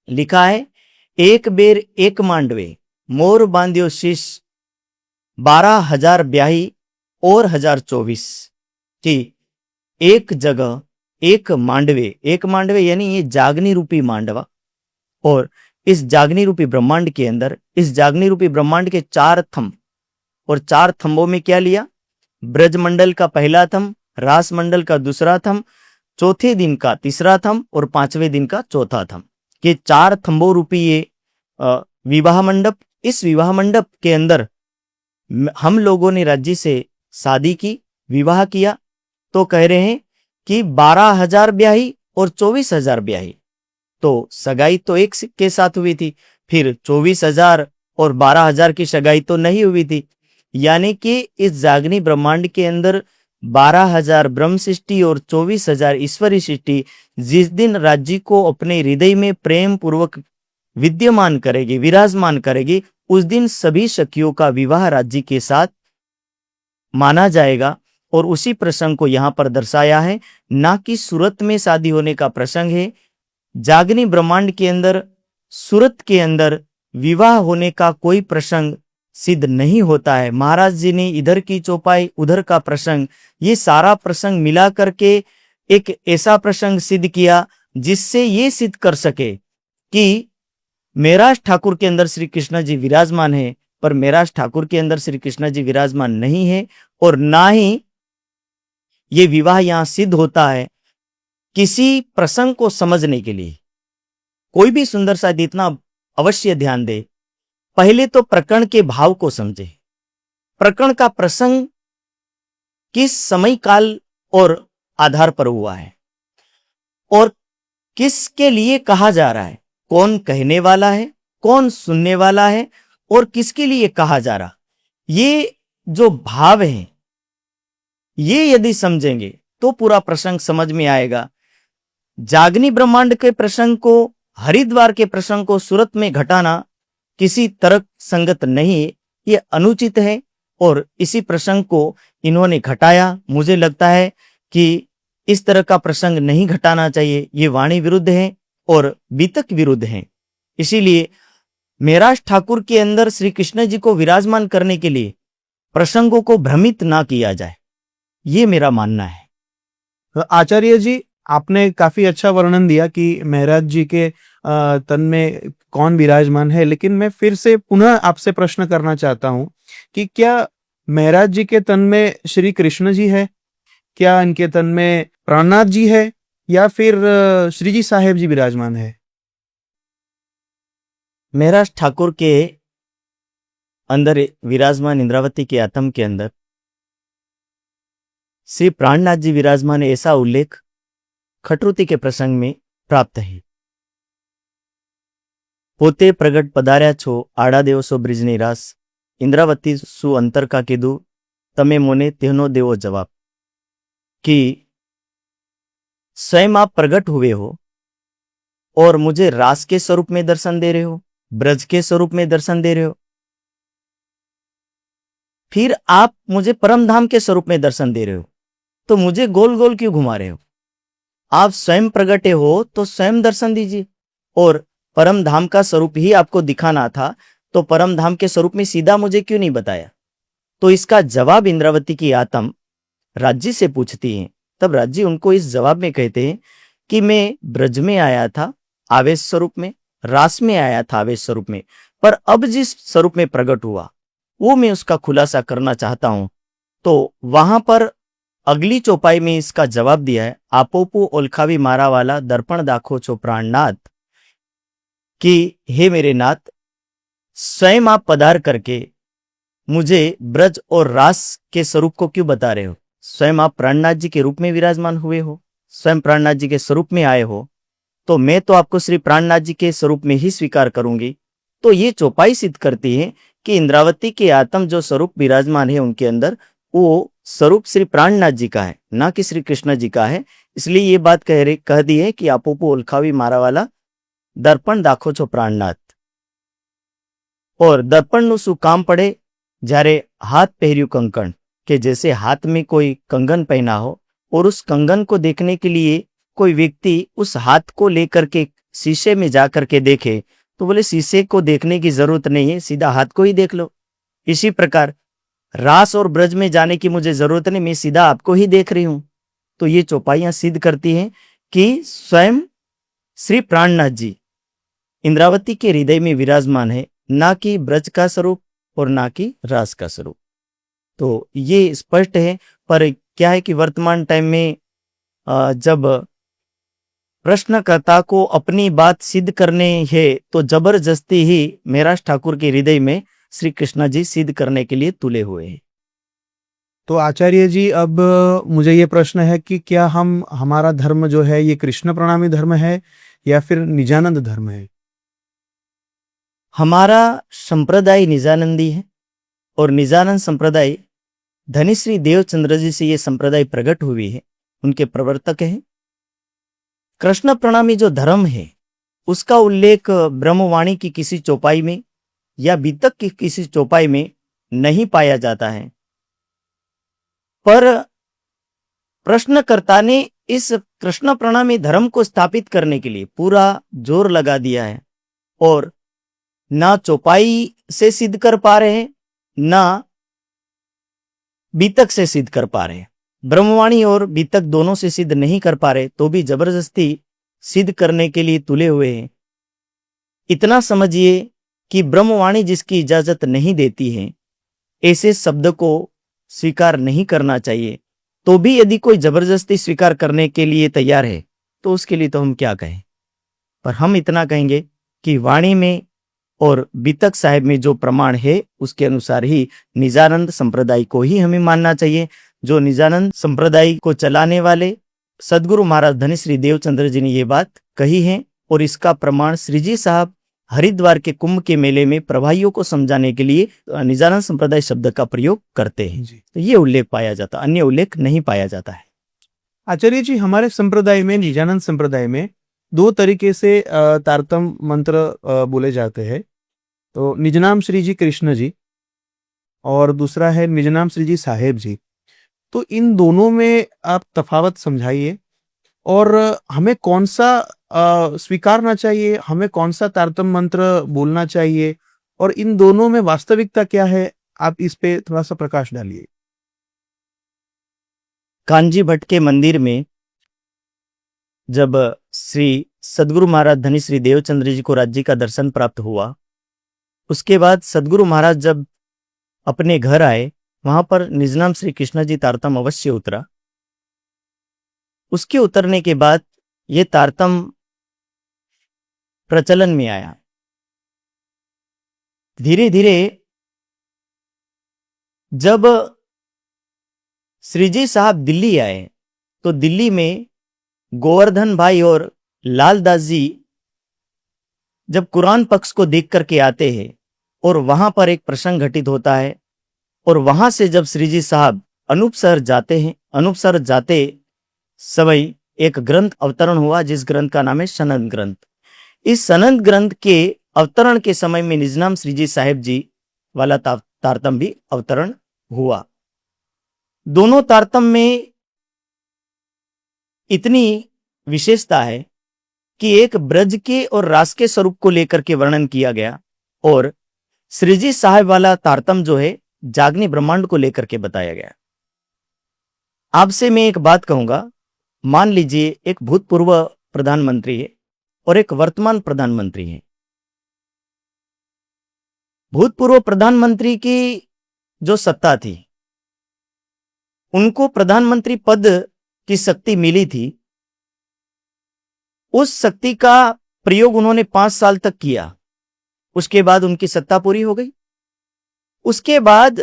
लिखा है एक बेर एक मांडवे मोर बांध्यो शीश, 12,000 ब्याही और 1024, कि एक जगह एक मांडवे यानी ये जागनी रूपी मांडवा, और इस जागनी रूपी ब्रह्मांड के अंदर, इस जागनी रूपी ब्रह्मांड के 4 थंब, और 4 थंबों में क्या लिया? ब्रज मंडल का पहला थंब, रास मंडल का दूसरा थंब, चौथे दिन का तीसरा थंब और पांचवें दिन का चौथा थंब, के 4 थंबों रूपी ये विवाह मंडप। इस विवाह मंडप के अंदर हम लोगों ने राज्य से शादी की, विवाह किया। तो कह रहे हैं कि 12,000 ब्याही और 24,000 ब्याही। तो सगाई तो एक के साथ हुई थी, फिर 24,000 और 12,000 की सगाई तो नहीं हुई थी। यानी कि इस जागनी ब्रह्मांड के अंदर 12,000 ब्रह्म सृष्टि और 24,000 ईश्वरी सृष्टि जिस दिन राज्य को अपने हृदय में प्रेम पूर्वक विद्यमान करेगी, विराजमान करेगी, उस दिन सभी सखियों का विवाह राज्य के साथ माना जाएगा। और उसी प्रसंग को यहां पर दर्शाया है, ना कि सूरत में शादी होने का प्रसंग है। जागनी ब्रह्मांड के अंदर सूरत के अंदर विवाह होने का कोई प्रसंग सिद्ध नहीं होता है। महाराज जी ने इधर की चौपाई, उधर का प्रसंग, ये सारा प्रसंग मिला करके एक ऐसा प्रसंग सिद्ध किया जिससे ये सिद्ध कर सके कि मेराज ठाकुर के अंदर श्री कृष्ण जी विराजमान है, पर मेराज ठाकुर के अंदर श्री कृष्ण जी विराजमान नहीं है। और ना ही ये विवाह यहां सिद्ध होता है किसी प्रसंग को समझने के लिए। कोई भी सुंदर सा इतना अवश्य ध्यान दे, पहले तो प्रकरण के भाव को समझे। प्रकरण का प्रसंग किस समय काल और आधार पर हुआ है और किसके लिए कहा जा रहा है, कौन कहने वाला है, कौन सुनने वाला है और किसके लिए कहा जा रहा, ये जो भाव है ये यदि समझेंगे तो पूरा प्रसंग समझ में आएगा। जागनी ब्रह्मांड के प्रसंग को, हरिद्वार के प्रसंग को सूरत में घटाना किसी तर्क संगत नहीं है, ये अनुचित है। और इसी प्रसंग को इन्होंने घटाया। मुझे लगता है कि इस तरह का प्रसंग नहीं घटाना चाहिए, ये वाणी विरुद्ध है और बीतक विरुद्ध है। इसीलिए मेराज ठाकुर के अंदर श्री कृष्ण जी को विराजमान करने के लिए प्रसंगों को भ्रमित ना किया जाए, ये मेरा मानना है। तो आचार्य जी, आपने काफी अच्छा वर्णन दिया कि महाराज जी के तन में कौन विराजमान है, लेकिन मैं फिर से पुनः आपसे प्रश्न करना चाहता हूं कि क्या महाराज जी के तन में श्री कृष्ण जी है, क्या इनके तन में प्राणनाथ जी है, या फिर श्री जी साहेब जी विराजमान है? मेराज ठाकुर के अंदर विराजमान इंद्रावती के आत्म के अंदर श्री प्राणनाथ जी विराजमान है, ऐसा उल्लेख खटरुति के प्रसंग में प्राप्त है। पोते प्रगट पधार्या छो आड़ा देवसो ब्रिजनी रास, इंद्रावती सु अंतर का कीधु तमे मोने तेहनो देवो जवाब। कि स्वयं आप प्रकट हुए हो और मुझे रास के स्वरूप में दर्शन दे रहे हो, ब्रज के स्वरूप में दर्शन दे रहे हो, फिर आप मुझे परमधाम के स्वरूप में दर्शन दे रहे हो, तो मुझे गोल गोल क्यों घुमा रहे हो? आप स्वयं प्रगटे हो तो स्वयं दर्शन दीजिए। और परम धाम का स्वरूप ही आपको दिखाना था, तो परम धाम के स्वरूप में सीधा मुझे क्यों नहीं बताया? तो इसका जवाब इंद्रावती की आत्म राज्य से पूछती है। तब राज्य उनको इस जवाब में कहते हैं कि मैं ब्रज में आया था आवेश स्वरूप में, रास में आया था आवेश स्वरूप में, पर अब जिस स्वरूप में प्रकट हुआ वो मैं उसका खुलासा करना चाहता हूं। तो वहां पर अगली चौपाई में इसका जवाब दिया है, आपोपो ओलखावी मारा वाला दर्पण दाखो छो प्राणनाथ, कि हे मेरे नाथ, स्वयं आप पधार करके मुझे ब्रज और रास के स्वरूप को क्यों बता रहे हो? स्वयं आप प्राणनाथ जी के रूप में विराजमान हुए हो, स्वयं प्राणनाथ जी के स्वरूप में आए हो, तो मैं तो आपको श्री प्राणनाथ जी के स्वरूप में ही स्वीकार करूंगी। तो ये चौपाई सिद्ध करती है कि इंद्रावती के आत्म जो स्वरूप विराजमान है उनके अंदर, वो स्वरूप श्री प्राणनाथ जी का है, ना कि श्री कृष्ण जी का है। इसलिए ये बात कह दी है कि आपोपो ओलखावी मारा वाला दर्पण दाखो छो प्राणनाथ। और दर्पण नु सु काम पड़े जारे हाथ पहरियो कंकण, के जैसे हाथ में कोई कंगन पहना हो और उस कंगन को देखने के लिए कोई व्यक्ति उस हाथ को लेकर के शीशे में जाकर के देखे, तो बोले शीशे को देखने की जरूरत नहीं है, सीधा हाथ को ही देख लो। इसी प्रकार रास और ब्रज में जाने की मुझे जरूरत नहीं, मैं सीधा आपको ही देख रही हूं। तो ये चौपाइयां सिद्ध करती हैं कि स्वयं श्री प्राणनाथ जी इंद्रावती के हृदय में विराजमान है, ना कि ब्रज का स्वरूप और ना कि रास का स्वरूप। तो ये स्पष्ट है। पर क्या है कि वर्तमान टाइम में जब प्रश्नकर्ता को अपनी बात सिद्ध करने है तो जबरदस्ती ही मेराज ठाकुर के हृदय में श्री कृष्ण जी सिद्ध करने के लिए तुले हुए हैं। तो आचार्य जी, अब मुझे ये प्रश्न है कि क्या हमारा धर्म जो है ये कृष्ण प्रणामी धर्म है या फिर निजानंद धर्म है? हमारा संप्रदाय निजानंदी है और निजानंद संप्रदाय धनिश्री देवचंद्र जी से ये संप्रदाय प्रकट हुई है, उनके प्रवर्तक हैं। कृष्ण प्रणामी जो धर्म है उसका उल्लेख ब्रह्मवाणी की किसी चौपाई में या बीतक की किसी चौपाई में नहीं पाया जाता है, पर प्रश्नकर्ता ने इस कृष्ण प्रणामी धर्म को स्थापित करने के लिए पूरा जोर लगा दिया है और ना चौपाई से सिद्ध कर पा रहे हैं ना बीतक से सिद्ध कर पा रहे हैं। ब्रह्मवाणी और बीतक दोनों से सिद्ध नहीं कर पा रहे तो भी जबरदस्ती सिद्ध करने के लिए तुले हुए हैं। इतना समझिए कि ब्रह्मवाणी जिसकी इजाजत नहीं देती है ऐसे शब्द को स्वीकार नहीं करना चाहिए, तो भी यदि कोई जबरदस्ती स्वीकार करने के लिए तैयार है तो उसके लिए तो हम क्या कहें। पर हम इतना कहेंगे कि वाणी में और बीतक साहिब में जो प्रमाण है उसके अनुसार ही निजानंद संप्रदाय को ही हमें मानना चाहिए। जो निजानंद संप्रदाय को चलाने वाले सदगुरु महाराज धनिश्री देवचंद्र जी ने ये बात कही है और इसका प्रमाण श्री जी साहब हरिद्वार के कुंभ के मेले में प्रभाइयों को समझाने के लिए निजानंद संप्रदाय शब्द का प्रयोग करते हैं। तो ये उल्लेख पाया जाता, अन्य उल्लेख नहीं पाया जाता है। आचार्य जी, हमारे संप्रदाय में, निजानंद संप्रदाय में दो तरीके से तारतम मंत्र बोले जाते हैं। तो निजनाम श्री जी कृष्ण जी और दूसरा है निजनाम श्री जी साहेब जी। तो इन दोनों में आप तफावत समझाइए और हमें कौन सा स्वीकारना चाहिए, हमें कौन सा तारतम मंत्र बोलना चाहिए और इन दोनों में वास्तविकता क्या है, आप इस पे थोड़ा सा प्रकाश डालिए। कांजी भट्ट के मंदिर में जब श्री सदगुरु महाराज धनिश्री देवचंद्र जी को राज्य का दर्शन प्राप्त हुआ, उसके बाद सदगुरु महाराज जब अपने घर आए वहां पर निजनाम श्री कृष्ण जी तारतम अवश्य उतरा। उसके उतरने के बाद ये तारतम प्रचलन में आया। धीरे धीरे जब श्री जी साहब दिल्ली आए तो दिल्ली में गोवर्धन भाई और लालदास जी जब कुरान पक्ष को देख करके आते हैं और वहां पर एक प्रसंग घटित होता है और वहां से जब श्री जी साहब अनूप शहर जाते हैं, अनूप शहर जाते समय एक ग्रंथ अवतरण हुआ जिस ग्रंथ का नाम है सनद ग्रंथ। इस सनद ग्रंथ के अवतरण के समय में निजनाम श्री जी साहेब जी वाला तारतम भी अवतरण हुआ। दोनों तारतम में इतनी विशेषता है कि एक ब्रज के और रास के स्वरूप को लेकर के वर्णन किया गया और श्री जी साहेब वाला तारतम जो है जागनी ब्रह्मांड को लेकर के बताया गया। आपसे मैं एक बात कहूंगा, मान लीजिए एक भूतपूर्व प्रधानमंत्री है और एक वर्तमान प्रधानमंत्री है। भूतपूर्व प्रधानमंत्री की जो सत्ता थी, उनको प्रधानमंत्री पद की शक्ति मिली थी, उस शक्ति का प्रयोग उन्होंने 5 साल तक किया। उसके बाद उनकी सत्ता पूरी हो गई। उसके बाद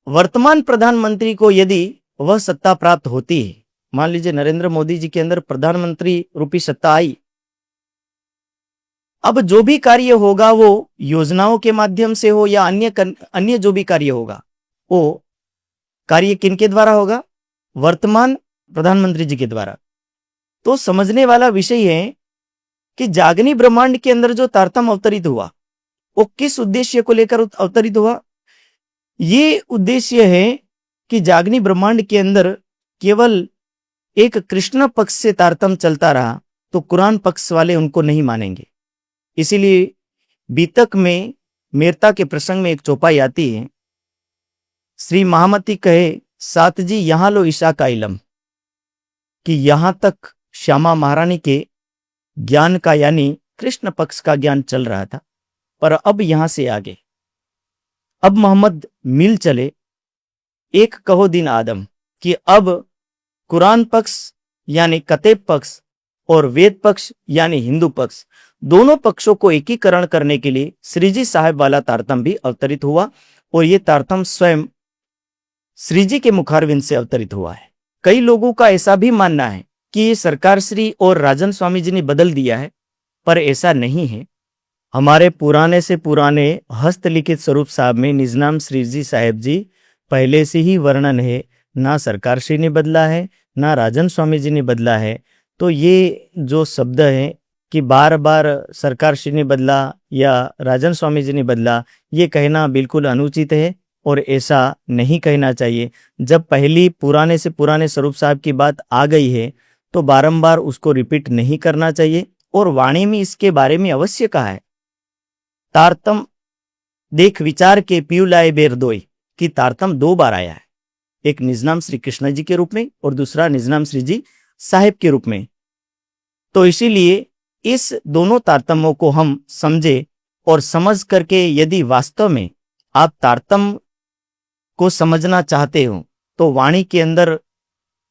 वर्तमान प्रधानमंत्री को यदि वह सत्ता प्राप्त होती है, मान लीजिए नरेंद्र मोदी जी के अंदर प्रधानमंत्री रूपी सत्ता आई, अब जो भी कार्य होगा वो योजनाओं के माध्यम से हो या अन्य जो भी कार्य होगा वो कार्य किनके द्वारा होगा? वर्तमान प्रधानमंत्री जी के द्वारा। तो समझने वाला विषय है कि जागनी ब्रह्मांड के अंदर जो तारतम अवतरित हुआ वो किस उद्देश्य को लेकर अवतरित हुआ? ये उद्देश्य है कि जागनी ब्रह्मांड के अंदर केवल एक कृष्ण पक्ष से तारतम चलता रहा तो कुरान पक्ष वाले उनको नहीं मानेंगे। इसीलिए बीतक में मेरता के प्रसंग में एक चौपाई आती है, श्री महामती कहे सात जी यहां लो ईशा का इलम, कि यहां तक श्यामा महारानी के ज्ञान का यानी कृष्ण पक्ष का ज्ञान चल रहा था, पर अब यहां से आगे अब मोहम्मद मिल चले एक कहो दिन आदम, कि अब कुरान पक्ष यानी कतेब पक्ष और वेद पक्ष यानी हिंदू पक्ष, दोनों पक्षों को एकीकरण करने के लिए श्रीजी साहेब वाला तारतम भी अवतरित हुआ और ये तारतम स्वयं श्रीजी के मुखारविंद से अवतरित हुआ है। कई लोगों का ऐसा भी मानना है कि ये सरकार श्री और राजन स्वामी जी ने बदल दिया है, पर ऐसा नहीं है। हमारे पुराने से पुराने हस्तलिखित स्वरूप साहब में निजनाम श्रीजी साहेब जी पहले से ही वर्णन है, ना सरकार श्री ने बदला है ना राजन स्वामी जी ने बदला है। तो ये जो शब्द है कि बार बार सरकार श्री ने बदला या राजन स्वामी जी ने बदला, ये कहना बिल्कुल अनुचित है और ऐसा नहीं कहना चाहिए। जब पहली पुराने से पुराने स्वरूप साहब की बात आ गई है तो बारंबार उसको रिपीट नहीं करना चाहिए। और वाणी में इसके बारे में अवश्य कहा है, तारतम देख विचार के पीयू लाए बेर दोई, कि तारतम 2 बार आया है, एक निजनाम श्री कृष्ण जी के रूप में और दूसरा निजनाम श्री जी साहेब के रूप में। तो इसीलिए इस दोनों तारतमों को हम समझे और समझ करके यदि वास्तव में आप तारतम को समझना चाहते हो तो वाणी के अंदर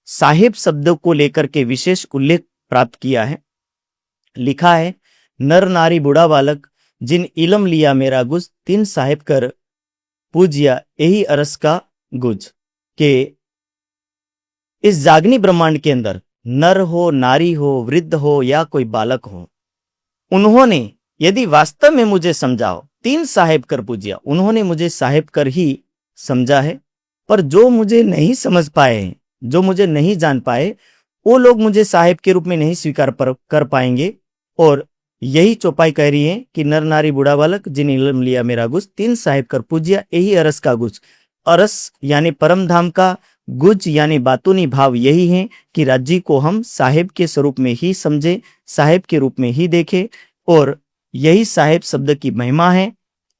साहेब शब्द को लेकर के विशेष उल्लेख प्राप्त किया है। लिखा है, नर नारी बूढ़ा बालक जिन इलम लिया मेरा गुज, 3 साहेब कर पूजिया यही अरस का गुज। के इस जागनी ब्रह्मांड के अंदर नर हो, नारी हो, वृद्ध हो या कोई बालक हो, उन्होंने यदि वास्तव में मुझे समझाओ, 3 साहेब कर पूजिया, उन्होंने मुझे साहेब कर ही समझा है। पर जो मुझे नहीं समझ पाए, जो मुझे नहीं जान पाए, वो लोग मुझे साहेब के रूप में नहीं स्वीकार कर पाएंगे। और यही चौपाई कह रही है कि नर नारी बूढ़ा बालक जिन इल्म लिया मेरा गुज, 3 साहेब कर पूजिया यही अरस का गुज। अरस यानी परम धाम का, गुज यानी बातूनी भाव यही है कि राज्य को हम साहेब के स्वरूप में ही समझे, साहेब के रूप में ही देखे। और यही साहेब शब्द की महिमा है।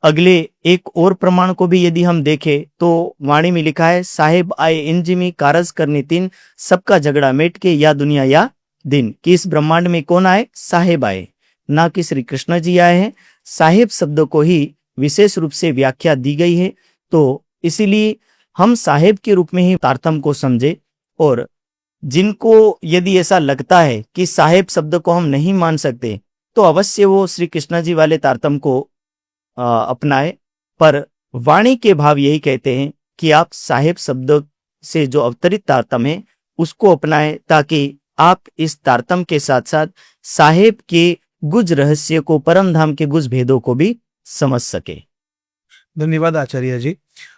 अगले एक और प्रमाण को भी यदि हम देखें तो वाणी में लिखा है, साहेब आए इंजिमी कारज करनी 3, सबका झगड़ा मेट के या दुनिया या दिन। कि इस ब्रह्मांड में कौन आए? साहेब आए, ना कि श्री कृष्ण जी आए हैं। साहेब शब्द को ही विशेष रूप से व्याख्या दी गई है। तो इसीलिए हम साहेब के रूप में ही तारतम को समझे। और जिनको यदि ऐसा लगता है कि साहेब शब्द को हम नहीं मान सकते तो अवश्य वो श्री कृष्ण जी वाले तारतम को अपनाए। पर वाणी के भाव यही कहते हैं कि आप साहेब शब्द से जो अवतरित तारतम है उसको अपनाएं, ताकि आप इस तारतम के साथ साथ साहेब के गुज रहस्य को, परम धाम के गुज भेदों को भी समझ सके। धन्यवाद आचार्य जी।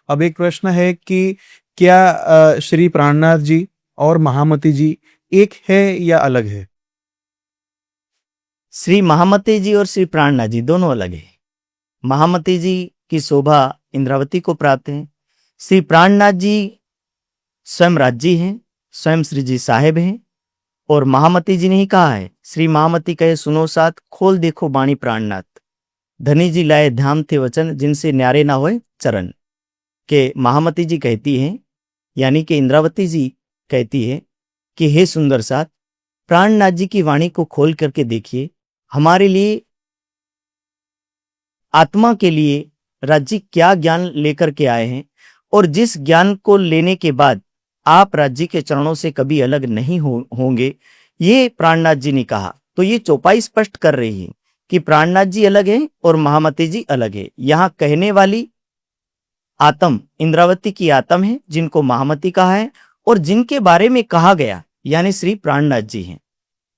अब एक प्रश्न है कि क्या श्री प्राणनाथ जी और महामती जी एक है या अलग है? श्री महामती जी और श्री प्राणनाथ जी दोनों अलग है। महामती जी की शोभा इंद्रावती को प्राप्त है। श्री प्राणनाथ जी स्वयं राज्य हैं, स्वयं श्री जी साहेब हैं। और महामती जी ने ही कहा है, श्री महामती कहे सुनो साथ, खोल देखो बाणी प्राणनाथ, धनी जी लाए ध्यान थे वचन, जिनसे न्यारे ना होए चरण। के महामती जी कहती हैं, यानी कि इंद्रावती जी कहती है कि हे सुंदर साथ, प्राणनाथ जी की वाणी को खोल करके देखिए। हमारे लिए, आत्मा के लिए राज्य क्या ज्ञान लेकर के आए हैं, और जिस ज्ञान को लेने के बाद आप राज्य के चरणों से कभी अलग नहीं होंगे, ये प्राणनाथ जी ने कहा। तो ये चौपाई स्पष्ट कर रही है कि प्राणनाथ जी अलग है और महामती जी अलग है। यहां कहने वाली आत्म इंद्रावती की आत्म है, जिनको महामती कहा है, और जिनके बारे में कहा गया यानी श्री प्राणनाथ जी हैं।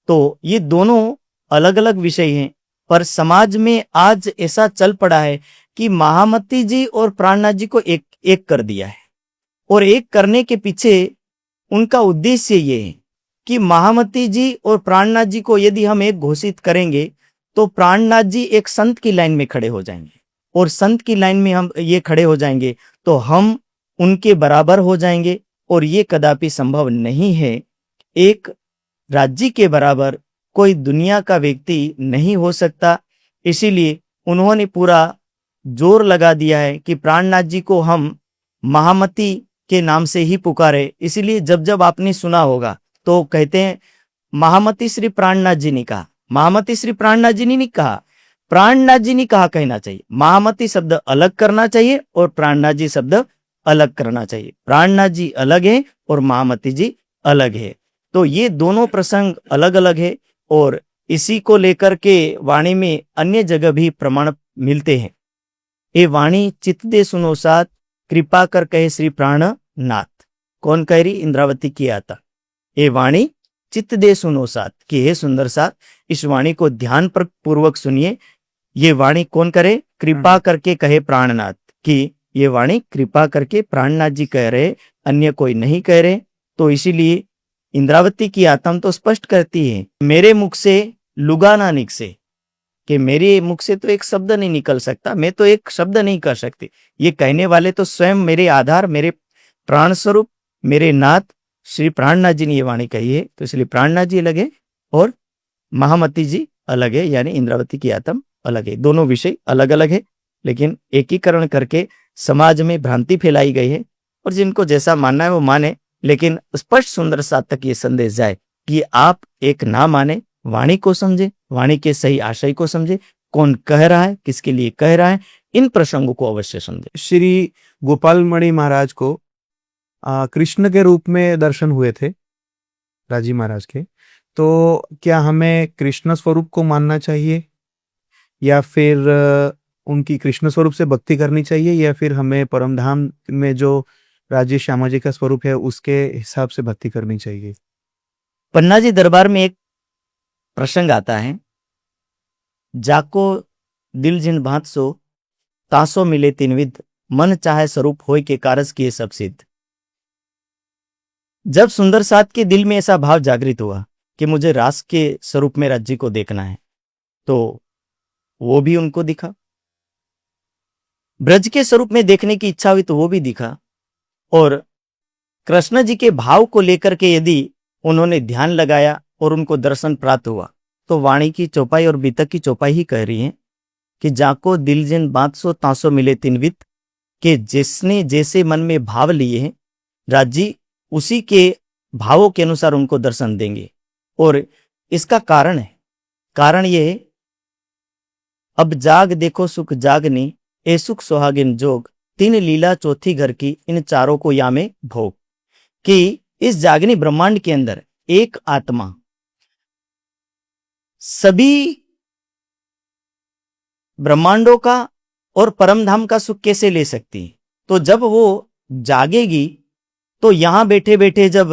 तो ये दोनों अलग अलग विषय हैं, पर समाज में आज ऐसा चल पड़ा है कि महामती जी और प्राणनाथ जी को एक कर दिया है। और एक करने के पीछे उनका उद्देश्य ये है कि महामती जी और प्राणनाथ जी को यदि हम एक घोषित करेंगे तो प्राणनाथ जी एक संत की लाइन में खड़े हो जाएंगे, और संत की लाइन में हम ये खड़े हो जाएंगे तो हम उनके बराबर हो जाएंगे, और ये कदापि संभव नहीं है। एक राज्य के बराबर कोई दुनिया का व्यक्ति नहीं हो सकता। इसीलिए उन्होंने पूरा जोर लगा दिया है कि प्राणनाथ जी को हम महामती के नाम से ही पुकारे। इसीलिए जब जब आपने सुना होगा तो कहते हैं महामती श्री प्राणनाथ जी ने कहा, महामती श्री प्राणनाथ जी ने नहीं कहा, प्राणनाथ जी ने कहा कहना चाहिए। महामती शब्द अलग करना चाहिए और प्राणनाथ जी शब्द अलग करना चाहिए। प्राणनाथ जी अलग है और महामती जी अलग है। तो ये दोनों प्रसंग अलग अलग है और इसी को लेकर के वाणी में अन्य जगह भी प्रमाण मिलते हैं। ये वाणी चित्त दे सुनो साथ, कृपा कर कहे श्री प्राणनाथ। कौन कह रही? इंद्रावती की आता। ये वाणी चित्त दे सुनो साथ कि हे सुंदर साथ, इस वाणी को ध्यान पूर्वक सुनिए। ये वाणी कौन करे? कृपा करके कहे प्राणनाथ, कि ये वाणी कृपा करके प्राणनाथ जी कह रहे, अन्य कोई नहीं कह रहे। तो इसीलिए इंद्रावती की आत्मा तो स्पष्ट करती है, मेरे मुख से लुगा ना निकसे, कि मेरे मुख से तो एक शब्द नहीं निकल सकता, मैं तो एक शब्द नहीं कर सकती। ये कहने वाले तो स्वयं मेरे आधार, मेरे प्राण स्वरूप, मेरे नाथ श्री प्राणनाथ जी ने ये वाणी कही है। तो इसलिए प्राणनाथ जी अलग है और महामती जी अलग है, यानी इंद्रावती की आत्मा अलग है। दोनों विषय अलग अलग है, लेकिन एकीकरण करके समाज में भ्रांति फैलाई गई है। और जिनको जैसा मानना है वो माने, लेकिन स्पष्ट सुंदर साथ तक ये संदेश जाए कि आप एक ना माने, वाणी को समझे, वाणी के सही आशय को समझे, कौन कह रहा है, किसके लिए कह रहा है, इन प्रसंगों को अवश्य समझे। श्री गोपाल मणि महाराज को कृष्ण के रूप में दर्शन हुए थे राजी महाराज के, तो क्या हमें कृष्ण स्वरूप को मानना चाहिए या फिर उनकी कृष्ण स्वरूप से भक्ति करनी चाहिए, या फिर हमें परमधाम में जो राजी श्यामा जी का स्वरूप है उसके हिसाब से भक्ति करनी चाहिए? पन्ना जी दरबार में एक प्रसंग आता है, जाको दिल जिन भांत सो, तासो मिले तीन विध, मन चाहे स्वरूप होय के कारज किए सब सिद्ध। जब सुंदर साथ के दिल में ऐसा भाव जागृत हुआ कि मुझे रास के स्वरूप में राज्य को देखना है, तो वो भी उनको दिखा। ब्रज के स्वरूप में देखने की इच्छा हुई तो वो भी दिखा। और कृष्ण जी के भाव को लेकर के यदि उन्होंने ध्यान लगाया और उनको दर्शन प्राप्त हुआ, तो वाणी की चौपाई और बीतक की चौपाई ही कह रही है कि जाको दिल जिन बात सो तासो मिले तीन वित, के जिसने जैसे मन में भाव लिए हैं राजी उसी के भावों के अनुसार उनको दर्शन देंगे। और इसका कारण है, कारण ये है, अब जाग देखो सुख जागनी, ए सुख सुहागिन जोग, तीन लीला चौथी घर की, इन चारों को यामे भोग। कि इस जागनी ब्रह्मांड के अंदर एक आत्मा सभी ब्रह्मांडों का और परमधाम का सुख कैसे ले सकती है? तो जब वो जागेगी तो यहां बैठे बैठे जब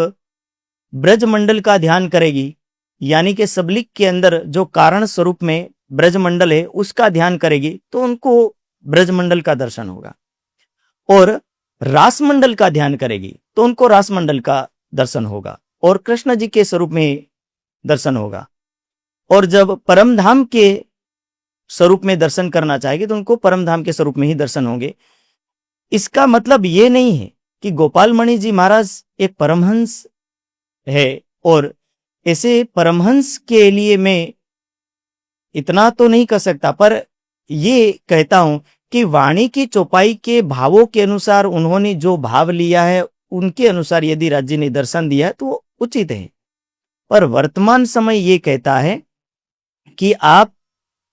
ब्रजमंडल का ध्यान करेगी, यानी कि सबलिक के अंदर जो कारण स्वरूप में ब्रजमंडल है उसका ध्यान करेगी, तो उनको ब्रजमंडल का दर्शन होगा। और रासमंडल का ध्यान करेगी तो उनको रासमंडल का दर्शन होगा और कृष्ण जी के स्वरूप में दर्शन होगा। और जब परमधाम के स्वरूप में दर्शन करना चाहेगी तो उनको परमधाम के स्वरूप में ही दर्शन होंगे। इसका मतलब ये नहीं है कि गोपाल मणि जी महाराज एक परमहंस है, और ऐसे परमहंस के लिए मैं इतना तो नहीं कर सकता, पर ये कहता हूं कि वाणी की चौपाई के भावों के अनुसार उन्होंने जो भाव लिया है उनके अनुसार यदि राज्य ने दर्शन दिया है तो वो उचित है। पर वर्तमान समय ये कहता है कि आप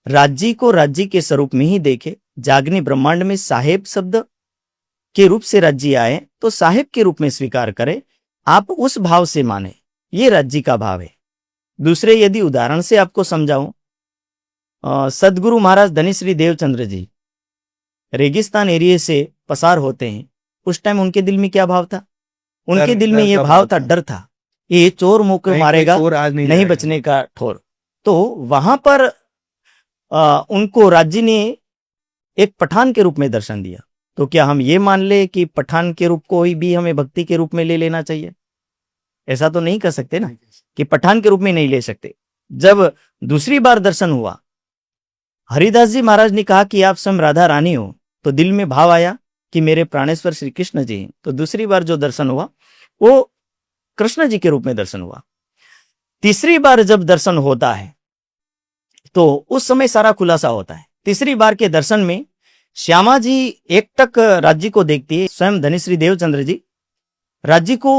राज्य को राज्य के स्वरूप में ही देखें। जागनी ब्रह्मांड में साहेब शब्द के रूप से राज्य आए तो साहेब के रूप में स्वीकार करें, आप उस भाव से माने, ये राज्य का भाव है। दूसरे यदि उदाहरण से आपको समझाऊं, सदगुरु महाराज धनीश्री देवचंद्र जी रेगिस्तान एरिया से पसार होते हैं, उस टाइम उनके दिल में क्या भाव था? उनके दिल में यह भाव था, डर था, ये चोर मुंह को मारेगा, नहीं बचने का ठोर। तो वहां पर उनको राज्य ने एक पठान के रूप में दर्शन दिया। तो क्या हम ये मान ले कि पठान के रूप को ही भी हमें भक्ति के रूप में ले लेना चाहिए? ऐसा तो नहीं कर सकते ना, कि पठान के रूप में नहीं ले सकते। जब दूसरी बार दर्शन हुआ, हरिदास जी महाराज ने कहा कि आप स्वयं राधा रानी हो, तो दिल में भाव आया कि मेरे प्राणेश्वर श्री कृष्ण जी हैं। तो दूसरी बार जो दर्शन हुआ वो कृष्ण जी के रूप में दर्शन हुआ। तीसरी बार जब दर्शन होता है तो उस समय सारा खुलासा होता है। तीसरी बार के दर्शन में श्यामा जी एकटक राज्य को देखती है, स्वयं धनीश्री देवचंद्र जी राज्य को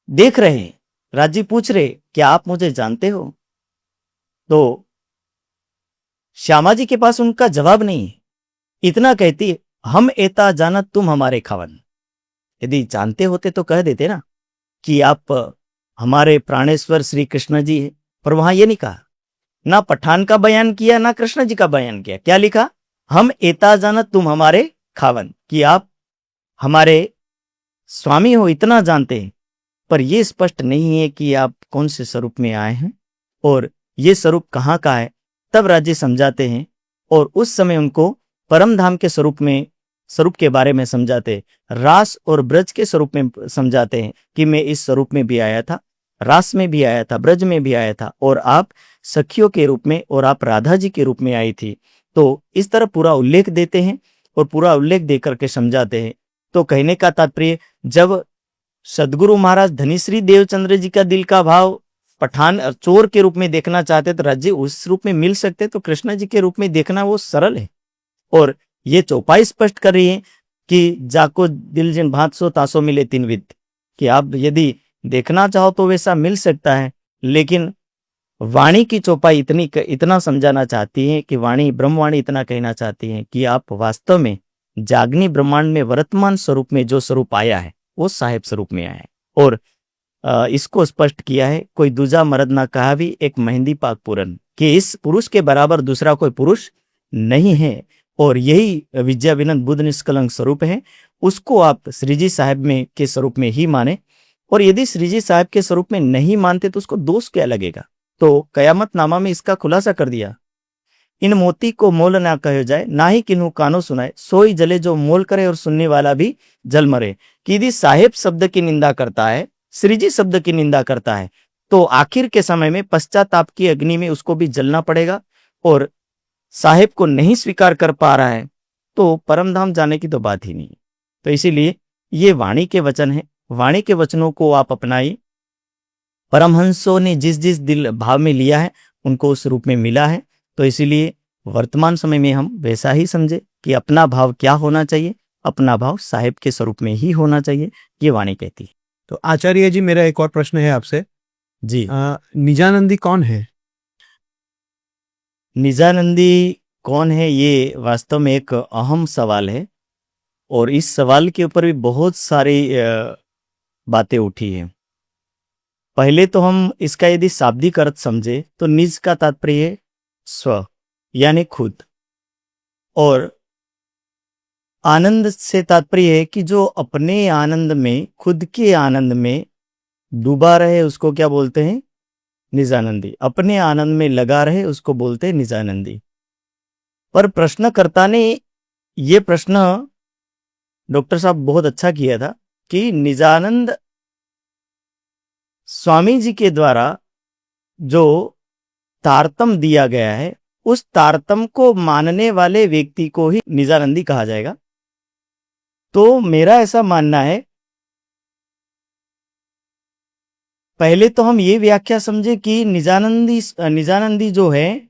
देख रहे हैं। राज्य पूछ रहे, क्या आप मुझे जानते हो? तो श्यामा जी के पास उनका जवाब नहीं है, इतना कहती है, हम एता जानत तुम हमारे खावन। यदि जानते होते तो कह देते ना कि आप हमारे प्राणेश्वर श्री कृष्ण जी है, पर वहां ये नहीं कहा, ना पठान का बयान किया ना कृष्ण जी का बयान किया। क्या लिखा? हम एता जानत तुम हमारे खावन, कि आप हमारे स्वामी हो इतना जानते हैं, पर यह स्पष्ट नहीं है कि आप कौन से स्वरूप में आए हैं और ये स्वरूप कहाँ का है। तब राज्य समझाते हैं और उस समय उनको परम धाम के स्वरूप के बारे में समझाते हैं, रास और ब्रज के स्वरूप में समझाते हैं कि मैं इस स्वरूप में भी आया था, रास में भी आया था, ब्रज में भी आया था, और आप सखियों के रूप में और आप राधा जी के रूप में आई थी। तो इस तरह पूरा उल्लेख देते हैं और पूरा उल्लेख देकर के समझाते हैं। तो कहने का तात्पर्य, जब सदगुरु महाराज धनीश्री देवचंद्र जी का दिल का भाव पठान चोर के रूप में देखना चाहते तो राज्य उस रूप में मिल सकते, तो कृष्ण जी के रूप में देखना वो सरल है। और ये चौपाई स्पष्ट कर रही है कि जाको दिल जिन भांत सो तासो मिले तीन विद, कि आप यदि देखना चाहो तो वैसा मिल सकता है, लेकिन वाणी की चौपाई इतना समझाना चाहती है कि वाणी ब्रह्मवाणी इतना कहना चाहती है कि आप वास्तव में जागनी ब्रह्मांड में वर्तमान स्वरूप में जो स्वरूप आया है वो साहेब स्वरूप में आया है। और इसको स्पष्ट किया है, कोई दूजा मर्द ना कहा भी एक मेहंदी पाक पूरन, कि इस पुरुष के बराबर दूसरा कोई पुरुष नहीं है। और यही विद्या विनंद बुद्ध निष्कलंक स्वरूप है, उसको आप श्रीजी साहब में के स्वरूप में ही माने। और यदि श्रीजी साहब के स्वरूप में नहीं मानते तो उसको दोष क्या लगेगा? तो कयामत नामा में इसका खुलासा कर दिया, इन मोती को मोल ना कहो जाए, ना ही किन्हू कानो सुनाए, सोई जले जो मोल करे और सुनने वाला भी जल मरे। कि यदि साहेब शब्द की निंदा करता है, श्रीजी शब्द की निंदा करता है, तो आखिर के समय में पश्चाताप की अग्नि में उसको भी जलना पड़ेगा। और साहेब को नहीं स्वीकार कर पा रहा है तो परम धाम जाने की तो बात ही नहीं। तो इसीलिए ये वाणी के वचन है, वाणी के वचनों को आप अपनाइए। परमहंसों ने जिस जिस दिल भाव में लिया है उनको उस रूप में मिला है। तो इसीलिए वर्तमान समय में हम वैसा ही समझे कि अपना भाव क्या होना चाहिए, अपना भाव साहेब के स्वरूप में ही होना चाहिए, ये वाणी कहती है। तो आचार्य जी, मेरा एक और प्रश्न है आपसे जी, निजानंदी कौन है? निजानंदी कौन है, ये वास्तव में एक अहम सवाल है और इस सवाल के ऊपर भी बहुत सारी बातें उठी हैं। पहले तो हम इसका यदि शाब्दिक अर्थ समझे तो निज का तात्पर्य है स्व, यानी खुद, और आनंद से तात्पर्य है कि जो अपने आनंद में, खुद के आनंद में डूबा रहे उसको क्या बोलते हैं? निजानंदी। अपने आनंद में लगा रहे उसको बोलते हैं निजानंदी। पर प्रश्नकर्ता ने ये प्रश्न डॉक्टर साहब बहुत अच्छा किया था कि निजानंद स्वामी जी के द्वारा जो तारतम दिया गया है उस तारतम को मानने वाले व्यक्ति को ही निजानंदी कहा जाएगा। तो मेरा ऐसा मानना है, पहले तो हम ये व्याख्या समझे कि निजानंदी जो है,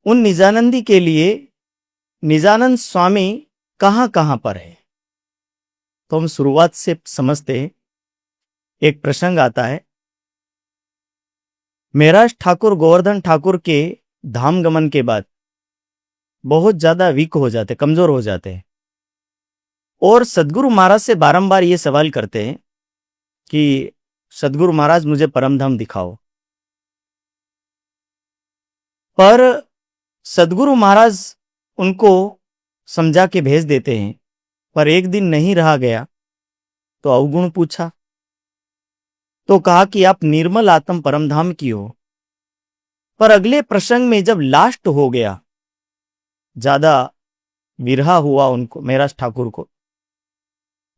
उन निजानंदी के लिए निजानंद स्वामी कहां कहां पर है। तो हम शुरुआत से समझते हैं। एक प्रसंग आता है, महराज ठाकुर गोवर्धन ठाकुर के धाम गमन के बाद बहुत ज्यादा वीक हो जाते, कमजोर हो जाते हैं, और सदगुरु महाराज से बारंबार ये सवाल करते हैं कि सदगुरु महाराज मुझे परम धाम दिखाओ। पर सदगुरु महाराज उनको समझा के भेज देते हैं। पर एक दिन नहीं रहा गया तो अवगुण पूछा, तो कहा कि आप निर्मल आत्म परम धाम की हो। पर अगले प्रसंग में जब लास्ट हो गया, ज्यादा विरहा हुआ उनको, महराज ठाकुर को,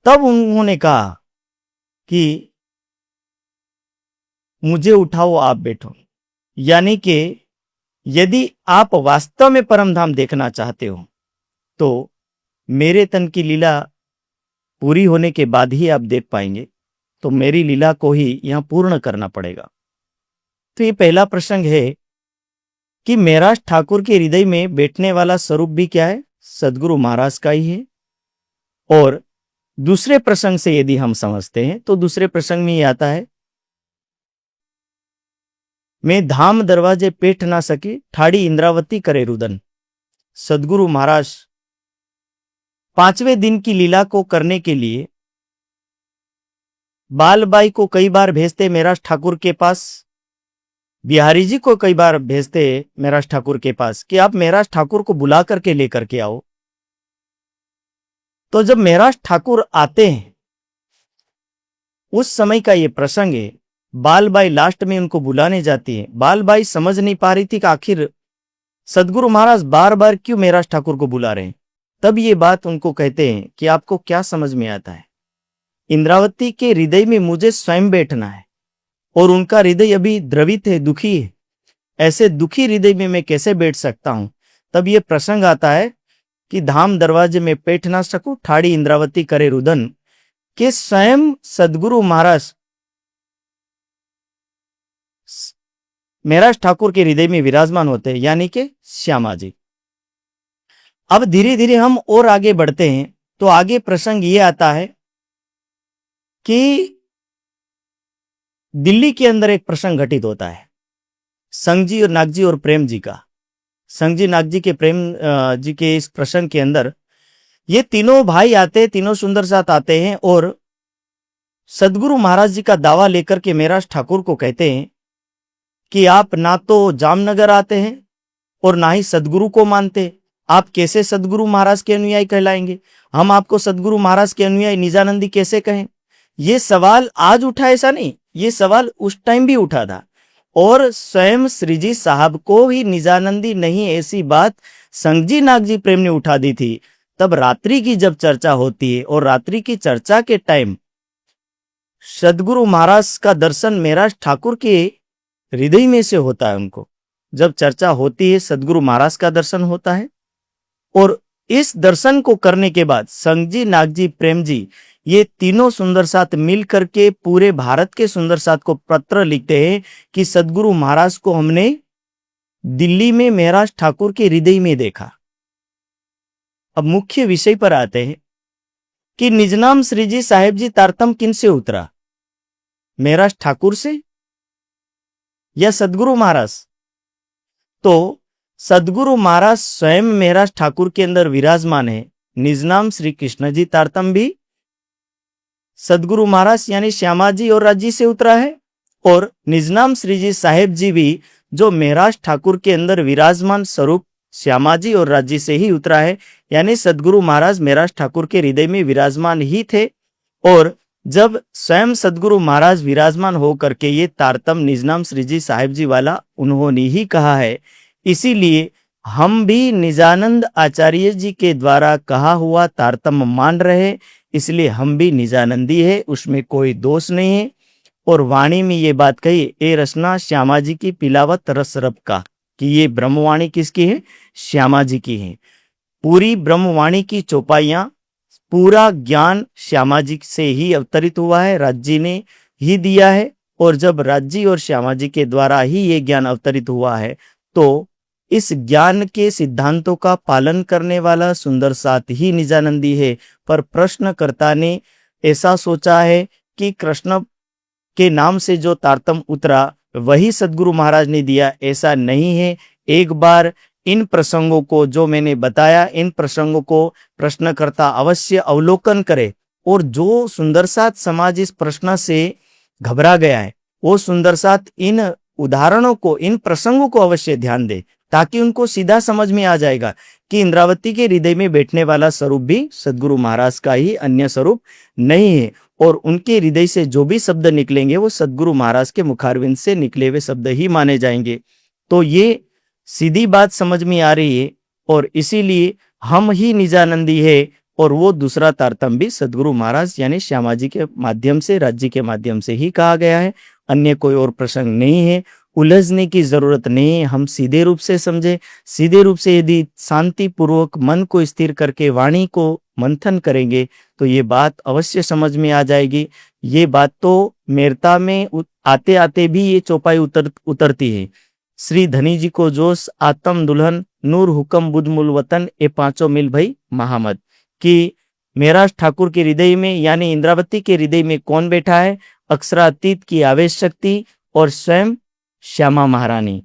तब उन्होंने कहा कि मुझे उठाओ, आप बैठो। यानी कि यदि आप वास्तव में परम धाम देखना चाहते हो तो मेरे तन की लीला पूरी होने के बाद ही आप देख पाएंगे, तो मेरी लीला को ही यहां पूर्ण करना पड़ेगा। तो ये पहला प्रसंग है कि महराज ठाकुर के हृदय में बैठने वाला स्वरूप भी क्या है? सदगुरु महाराज का ही है। और दूसरे प्रसंग से यदि हम समझते हैं तो दूसरे प्रसंग में ये आता है, मैं धाम दरवाजे पेठ ना सकी, ठाड़ी इंद्रावती करे रुदन। सदगुरु महाराज 5वें दिन की लीला को करने के लिए बालबाई को कई बार भेजते मेराज ठाकुर के पास, बिहारी जी को कई बार भेजते मेराज ठाकुर के पास कि आप मेराज ठाकुर को बुला करके लेकर के आओ। तो जब मेराज ठाकुर आते हैं, उस समय का ये प्रसंग है। बालबाई लास्ट में उनको बुलाने जाती है। बालबाई समझ नहीं पा रही थी कि आखिर सदगुरु महाराज बार बार क्यों मेराज ठाकुर को बुला रहे हैं। तब ये बात उनको कहते हैं कि आपको क्या समझ में आता है, इंद्रावती के हृदय में मुझे स्वयं बैठना है और उनका हृदय अभी द्रवित है, दुखी है। ऐसे दुखी हृदय में मैं कैसे बैठ सकता हूं। तब ये प्रसंग आता है कि धाम दरवाजे में बैठ ना सकूं, ठाड़ी इंद्रावती करे रुदन, कि स्वयं सदगुरु महाराज मेराज ठाकुर के हृदय में विराजमान होते हैं, यानी कि श्यामा जी। अब धीरे धीरे हम और आगे बढ़ते हैं तो आगे प्रसंग ये आता है कि दिल्ली के अंदर एक प्रसंग घटित होता है संग जी और नागजी और प्रेम जी का। संग जी नागजी के प्रेम जी के इस प्रसंग के अंदर ये तीनों भाई आते, तीनों सुंदर साथ आते हैं और सदगुरु महाराज जी का दावा लेकर के मेराज ठाकुर को कहते हैं कि आप ना तो जामनगर आते हैं और ना ही सदगुरु को मानते, आप कैसे सदगुरु महाराज के अनुयायी कहलाएंगे, हम आपको सदगुरु महाराज के अनुयायी निजानंदी कैसे कहें। ये सवाल आज उठा ऐसा नहीं, ये सवाल उस टाइम भी उठा था और स्वयं श्री जी साहब को ही निजानंदी नहीं ऐसी बात संगजी नागजी प्रेम ने उठा दी थी। तब रात्रि की जब चर्चा होती है और रात्रि की चर्चा के टाइम सदगुरु महाराज का दर्शन मेराज ठाकुर के हृदय में से होता है। उनको जब चर्चा होती है सदगुरु महाराज का दर्शन होता है और इस दर्शन को करने के बाद संगजी नागजी प्रेम जी ये तीनों सुंदर साथ मिल करके पूरे भारत के सुंदर साथ को पत्र लिखते हैं कि सदगुरु महाराज को हमने दिल्ली में मेराज ठाकुर के हृदय में देखा। अब मुख्य विषय पर आते हैं कि निजनाम श्री जी साहेब जी तारतम किन से उतरा, मेराज ठाकुर से या सदगुरु महाराज। तो सदगुरु महाराज स्वयं मेराज ठाकुर के अंदर विराजमान है। निजनाम श्री कृष्ण जी तारतम भी सदगुरु महाराज यानी श्यामा जी और राजी से उतरा है और निजनाम श्री जी साहेब जी भी जो मेराज ठाकुर के अंदर विराजमान स्वरूप श्यामा जी और राजी से ही उतरा है, यानी सदगुरु महाराज मेराज ठाकुर के हृदय में विराजमान ही थे। और जब स्वयं सदगुरु महाराज विराजमान होकर के ये तारतम निजनाम श्री जी साहेब जी वाला उन्होंने ही कहा है, इसीलिए हम भी निजानंद आचार्य जी के द्वारा कहा हुआ तारतम मान रहे, इसलिए हम भी निजानंदी है, उसमें कोई दोष नहीं है। और वाणी में ये बात कही, ए रचना श्यामा जी की पिलावत रस रब का, कि ये ब्रह्मवाणी किसकी है, श्यामा जी की है। पूरी ब्रह्मवाणी की चौपाइयां, पूरा ज्ञान श्यामा जी से ही अवतरित हुआ है, राज्य ने ही दिया है। और जब राज्य और श्यामा जी के द्वारा ही ये ज्ञान अवतरित हुआ है तो इस ज्ञान के सिद्धांतों का पालन करने वाला सुंदर साथ ही निजानंदी है। पर प्रश्नकर्ता ने ऐसा सोचा है कि कृष्ण के नाम से जो तारतम उतरा वही सदगुरु महाराज ने दिया, ऐसा नहीं है। एक बार इन प्रसंगों को जो मैंने बताया, इन प्रसंगों को प्रश्नकर्ता अवश्य अवलोकन करे और जो सुंदर साथ समाज इस प्रश्न से घबरा गया है वो सुंदर साथ इन उदाहरणों को, इन प्रसंगों को अवश्य ध्यान दे, ताकि उनको सीधा समझ में आ जाएगा कि इंद्रावती के हृदय में बैठने वाला स्वरूप भी सदगुरु महाराज का ही, अन्य स्वरूप नहीं है। और उनके हृदय से जो भी शब्द निकलेंगे वो सदगुरु महाराज के मुखारविंद से निकले हुए शब्द ही माने जाएंगे। तो ये सीधी बात समझ में आ रही है और इसीलिए हम ही निजानंदी है और वो दूसरा तारतम भी सदगुरु महाराज यानी श्यामा जी के माध्यम से, राज्य के माध्यम से ही कहा गया है, अन्य कोई और प्रसंग नहीं है। उलझने की जरूरत नहीं है, हम सीधे रूप से समझे। सीधे रूप से यदि शांति पूर्वक मन को स्थिर करके वाणी को मंथन करेंगे तो ये बात अवश्य समझ में आ जाएगी। ये बात तो मेरता में आते आते भी ये चौपाई उतरती है। श्री धनी जी को जोश आत्म दुल्हन नूर हुक्म बुध मूल वतन ए पांचों मिल भई महामद, कि मेराज ठाकुर के हृदय में यानी इंद्रावती के हृदय में कौन बैठा है, अक्षरातीत की आवेश शक्ति और स्वयं श्यामा महारानी।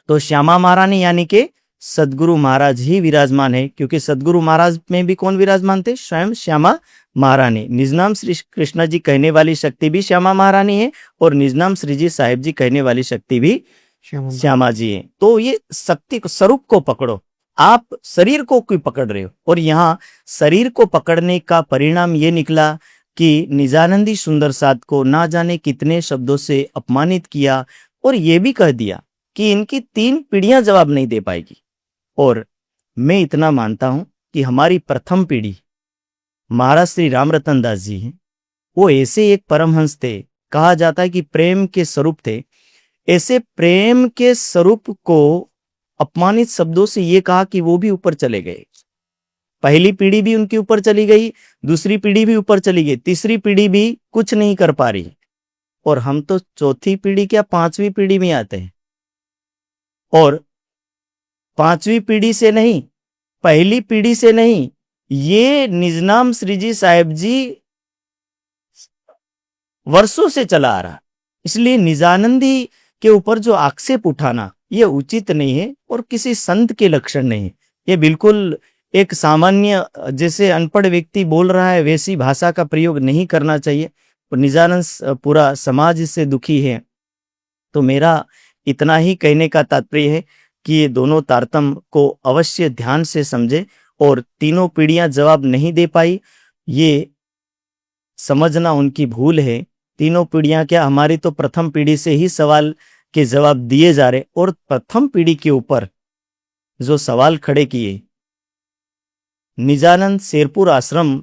तो श्यामा महारानी यानी के सदगुरु महाराज ही विराजमान है, क्योंकि सदगुरु महाराज में भी कौन विराजमान थे? स्वयं श्यामा महारानी। निजनाम श्री कृष्ण जी कहने वाली शक्ति भी श्यामा महारानी है और निजनाम श्री जी साहिब जी कहने वाली शक्ति भी श्यामा जी है। तो ये शक्ति को, स्वरूप को पकड़ो, आप शरीर को क्यों पकड़ रहे हो? और यहाँ शरीर को पकड़ने का परिणाम ये निकला कि निजानंदी सुंदर साध को ना जाने कितने शब्दों से अपमानित किया और ये भी कह दिया कि इनकी 3 पीढ़ियां जवाब नहीं दे पाएगी। और मैं इतना मानता हूं कि हमारी प्रथम पीढ़ी महाराज श्री राम रतन दास जी हैं। वो ऐसे एक परमहंस थे, कहा जाता है कि प्रेम के स्वरूप थे। ऐसे प्रेम के स्वरूप को अपमानित शब्दों से ये कहा कि वो भी ऊपर चले गए। पहली पीढ़ी भी उनके ऊपर चली गई, दूसरी पीढ़ी भी ऊपर चली गई, तीसरी पीढ़ी भी कुछ नहीं कर पा रही, और हम तो चौथी पीढ़ी क्या 5वीं पीढ़ी में आते हैं। और 5वीं पीढ़ी से नहीं, पहली पीढ़ी से नहीं, ये निजनाम श्री जी साहिब जी वर्षों से चला आ रहा। इसलिए निजानंदी के ऊपर जो आक्षेप उठाना ये उचित नहीं है और किसी संत के लक्षण नहीं है। ये बिल्कुल एक सामान्य, जैसे अनपढ़ व्यक्ति बोल रहा है वैसी भाषा का प्रयोग नहीं करना चाहिए। और निजानंद पूरा समाज इससे दुखी है। तो मेरा इतना ही कहने का तात्पर्य है कि ये दोनों तारतम्य को अवश्य ध्यान से समझे, और तीनों पीढ़ियां जवाब नहीं दे पाई ये समझना उनकी भूल है। तीनों पीढ़ियां क्या, हमारी तो प्रथम पीढ़ी से ही सवाल के जवाब दिए जा रहे, और प्रथम पीढ़ी के ऊपर जो सवाल खड़े किए, निजानंद शेरपुर आश्रम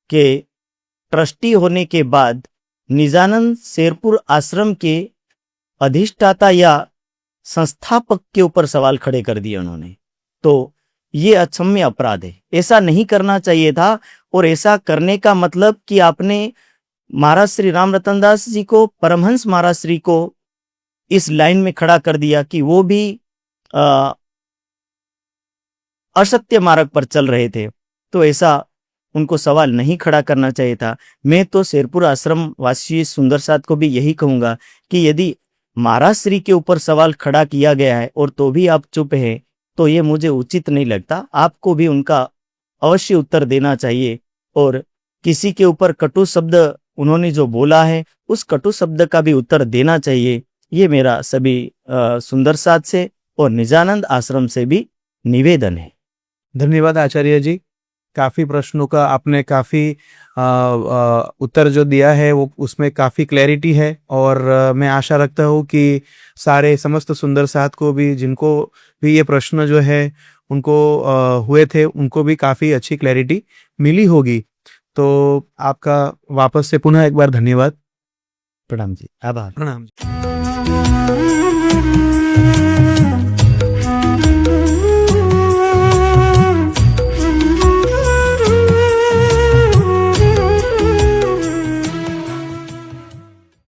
के ट्रस्टी होने के बाद निजानंद शेरपुर आश्रम के अधिष्ठाता या संस्थापक के ऊपर सवाल खड़े कर दिए उन्होंने। तो ये अक्षम्य अपराध है, ऐसा नहीं करना चाहिए था। और ऐसा करने का मतलब कि आपने महाराज श्री राम रतन दास जी को, परमहंस महाराज श्री को इस लाइन में खड़ा कर दिया कि वो भी असत्य मार्ग पर चल रहे थे। तो ऐसा उनको सवाल नहीं खड़ा करना चाहिए था। मैं तो शेरपुर आश्रम वासी सुंदर साथ को भी यही कहूंगा कि यदि महाराज श्री के ऊपर सवाल खड़ा किया गया है और तो भी आप चुप हैं, तो ये मुझे उचित नहीं लगता। आपको भी उनका अवश्य उत्तर देना चाहिए, और किसी के ऊपर कटु शब्द उन्होंने जो बोला है उस कटु शब्द का भी उत्तर देना चाहिए। ये मेरा सभी सुंदर साथ से और निजानंद आश्रम से भी निवेदन है। धन्यवाद आचार्य जी। काफ़ी प्रश्नों का आपने काफ़ी उत्तर जो दिया है वो उसमें काफ़ी क्लैरिटी है, और मैं आशा रखता हूँ कि सारे समस्त सुंदर साथ को भी, जिनको भी ये प्रश्न जो है उनको हुए थे, उनको भी काफ़ी अच्छी क्लैरिटी मिली होगी। तो आपका वापस से पुनः एक बार धन्यवाद। प्रणाम जी, आभार। प्रणाम जी।